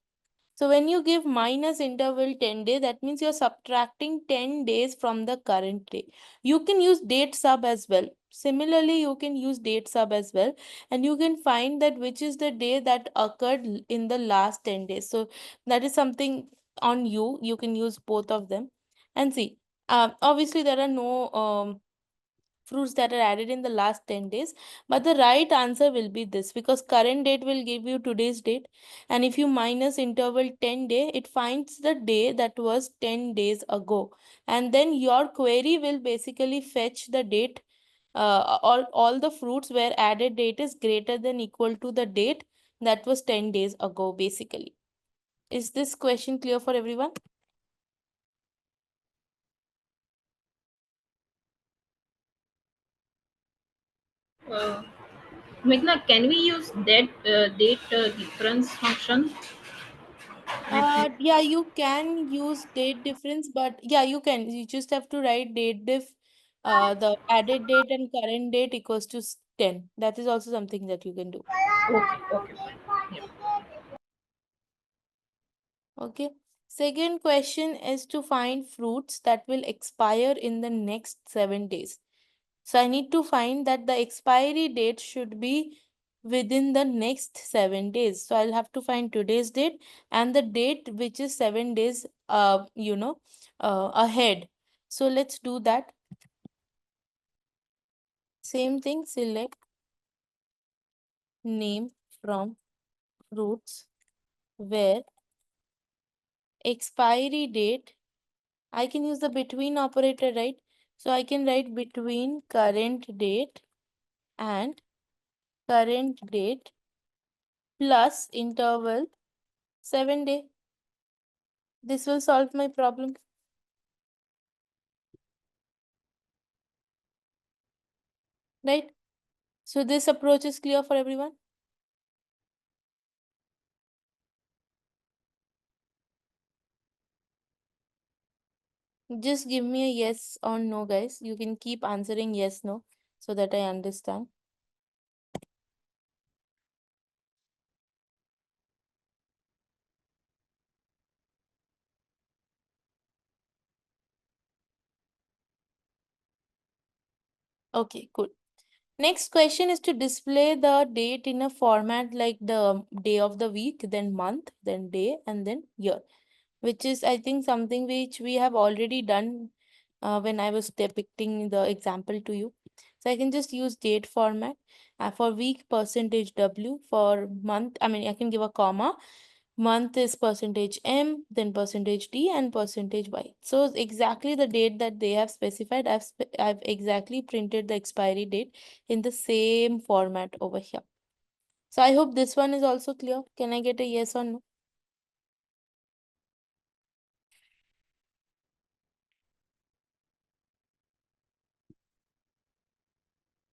So when you give minus interval 10 days, that means you're subtracting 10 days from the current day. You can use date sub as well. Similarly, you can use date sub as well. And you can find that which is the day that occurred in the last 10 days. So that is something on you. You can use both of them. And see, obviously there are no fruits that are added in the last 10 days, but the right answer will be this, because current date will give you today's date, and if you minus interval 10 day, it finds the day that was 10 days ago, and then your query will basically fetch the date, all the fruits where added date is greater than equal to the date that was 10 days ago basically. Is this question clear for everyone? Uh, Meghna, can we use that date difference function? Yeah, you can use date difference, but yeah, you can. You just have to write date diff, the added date and current date equals to 10. That is also something that you can do. Okay, fine. Yeah. Okay. Second question is to find fruits that will expire in the next 7 days. So I need to find that the expiry date should be within the next 7 days. So I'll have to find today's date and the date which is 7 days ahead. So let's do that. Same thing, select name from fruits where expiry date, I can use the between operator, right? So I can write between current date and current date plus interval 7 day. This will solve my problem. Right? So this approach is clear for everyone. Just give me a yes or no, guys. You can keep answering yes, no, so that I understand. Okay, good. Next question is to display the date in a format like the day of the week, then month, then day, and then year, which is, I think, something which we have already done when I was depicting the example to you. So I can just use date format. For week, percentage W. For month, I mean, I can give a comma. Month is percentage M, then percentage D, and percentage Y. So exactly the date that they have specified, I've exactly printed the expiry date in the same format over here. So I hope this one is also clear. Can I get a yes or no?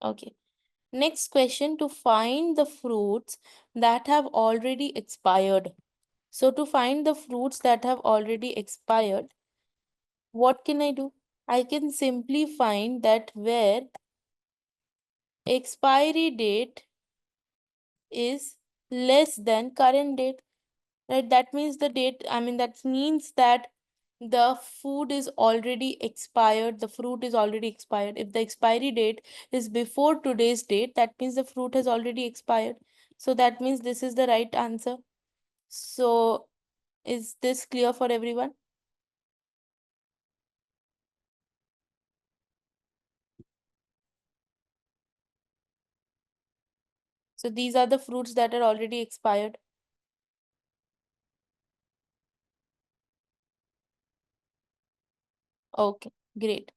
Okay. Next question, to find the fruits that have already expired. So to find the fruits that have already expired, what can I do? I can simply find that where expiry date is less than current date, right? That means the date, I mean, that means that the food is already expired, the fruit is already expired. If the expiry date is before today's date, that means the fruit has already expired. So that means this is the right answer. So is this clear for everyone? So these are the fruits that are already expired. Okay, great.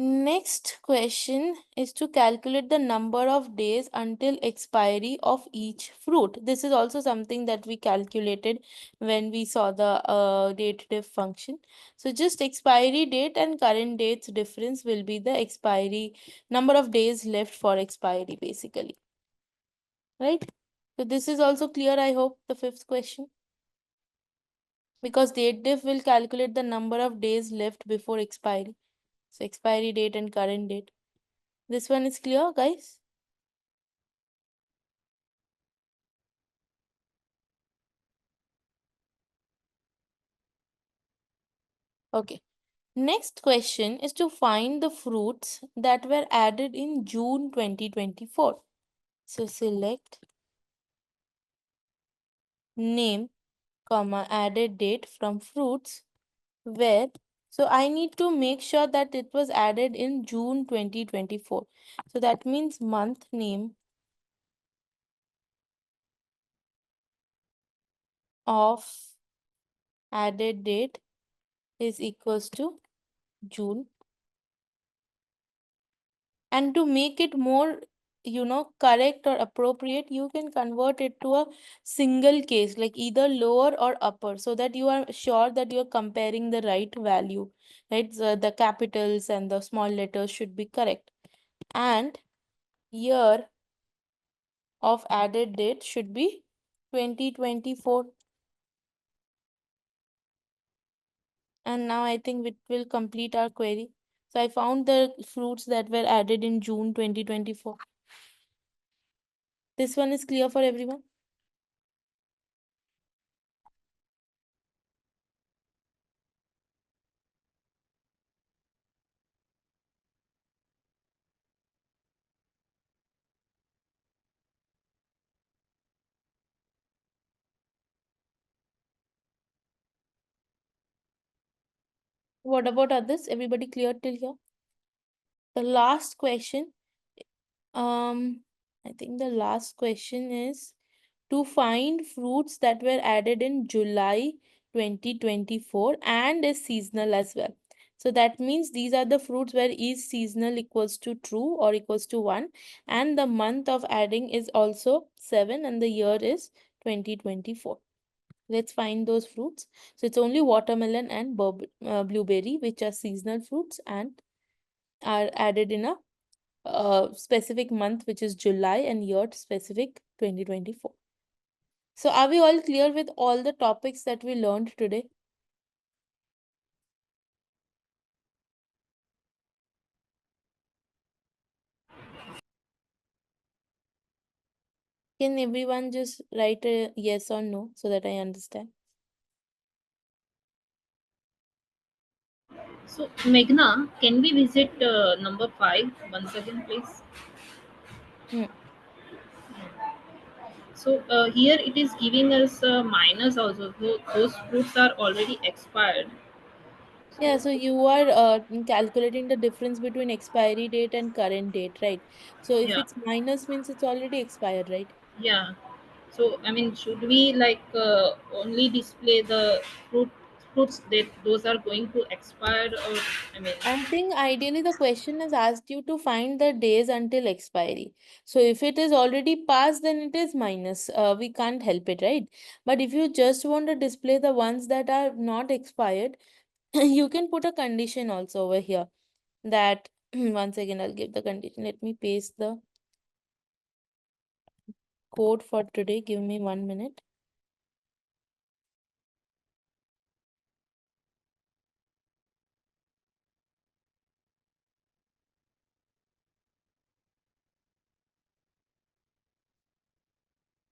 Next question is to calculate the number of days until expiry of each fruit. This is also something that we calculated when we saw the date diff function. So just expiry date and current date's difference will be the expiry number of days left for expiry basically. Right? So this is also clear, I hope, the fifth question. Because date diff will calculate the number of days left before expiry. So expiry date and current date. This one is clear, guys? Okay. Next question is to find the fruits that were added in June 2024. So select name, comma, added date from fruits where. So I need to make sure that it was added in June 2024. So that means month name of added date is equals to June. And to make it more, correct or appropriate, you can convert it to a single case, like either lower or upper, so that you are sure that you are comparing the right value, right? The capitals and the small letters should be correct. And year of added date should be 2024. And now I think it will complete our query. So I found the fruits that were added in June 2024. This one is clear for everyone? What about others? Everybody clear till here? The last question, I think the last question is to find fruits that were added in July 2024 and is seasonal as well. So that means these are the fruits where is seasonal equals to true or equals to 1, and the month of adding is also 7 and the year is 2024. Let's find those fruits. So it's only watermelon and blueberry, which are seasonal fruits and are added in a specific month, which is July, and year specific 2024. So are we all clear with all the topics that we learned today? Can everyone just write a yes or no so that I understand? So, Meghna, can we visit number 5 once again, please? Hmm. So, here it is giving us minus also. Those fruits are already expired. Yeah, So, so you are calculating the difference between expiry date and current date, right? So if yeah, it's minus means it's already expired, right? yeah. So, I mean, should we like only display the fruits that those are going to expire, or I mean, I think ideally the question has asked you to find the days until expiry. So if it is already passed, then it is minus. We can't help it, right? But if you just want to display the ones that are not expired, you can put a condition also over here that once again I'll give the condition. Let me paste the code for today. Give me 1 minute.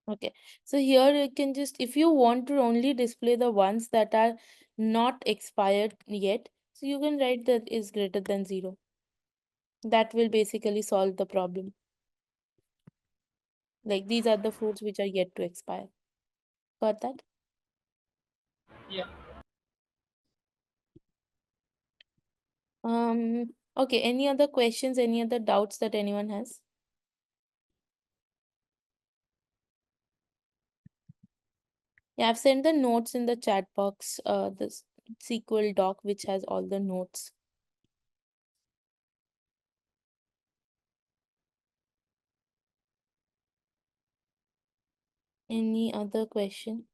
Okay, so here you can just, if you want to only display the ones that are not expired yet, so you can write that is greater than 0. That will basically solve the problem. Like these are the fruits which are yet to expire. Got that? yeah. Okay, any other questions, any other doubts that anyone has? Yeah, I've sent the notes in the chat box. This SQL doc which has all the notes. Any other question?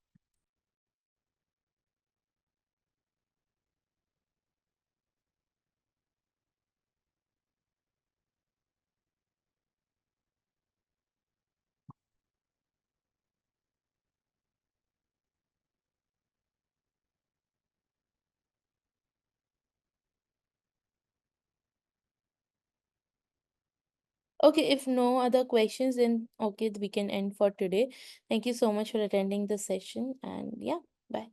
Okay, if no other questions, then okay, we can end for today. Thank you so much for attending the session, and yeah, bye.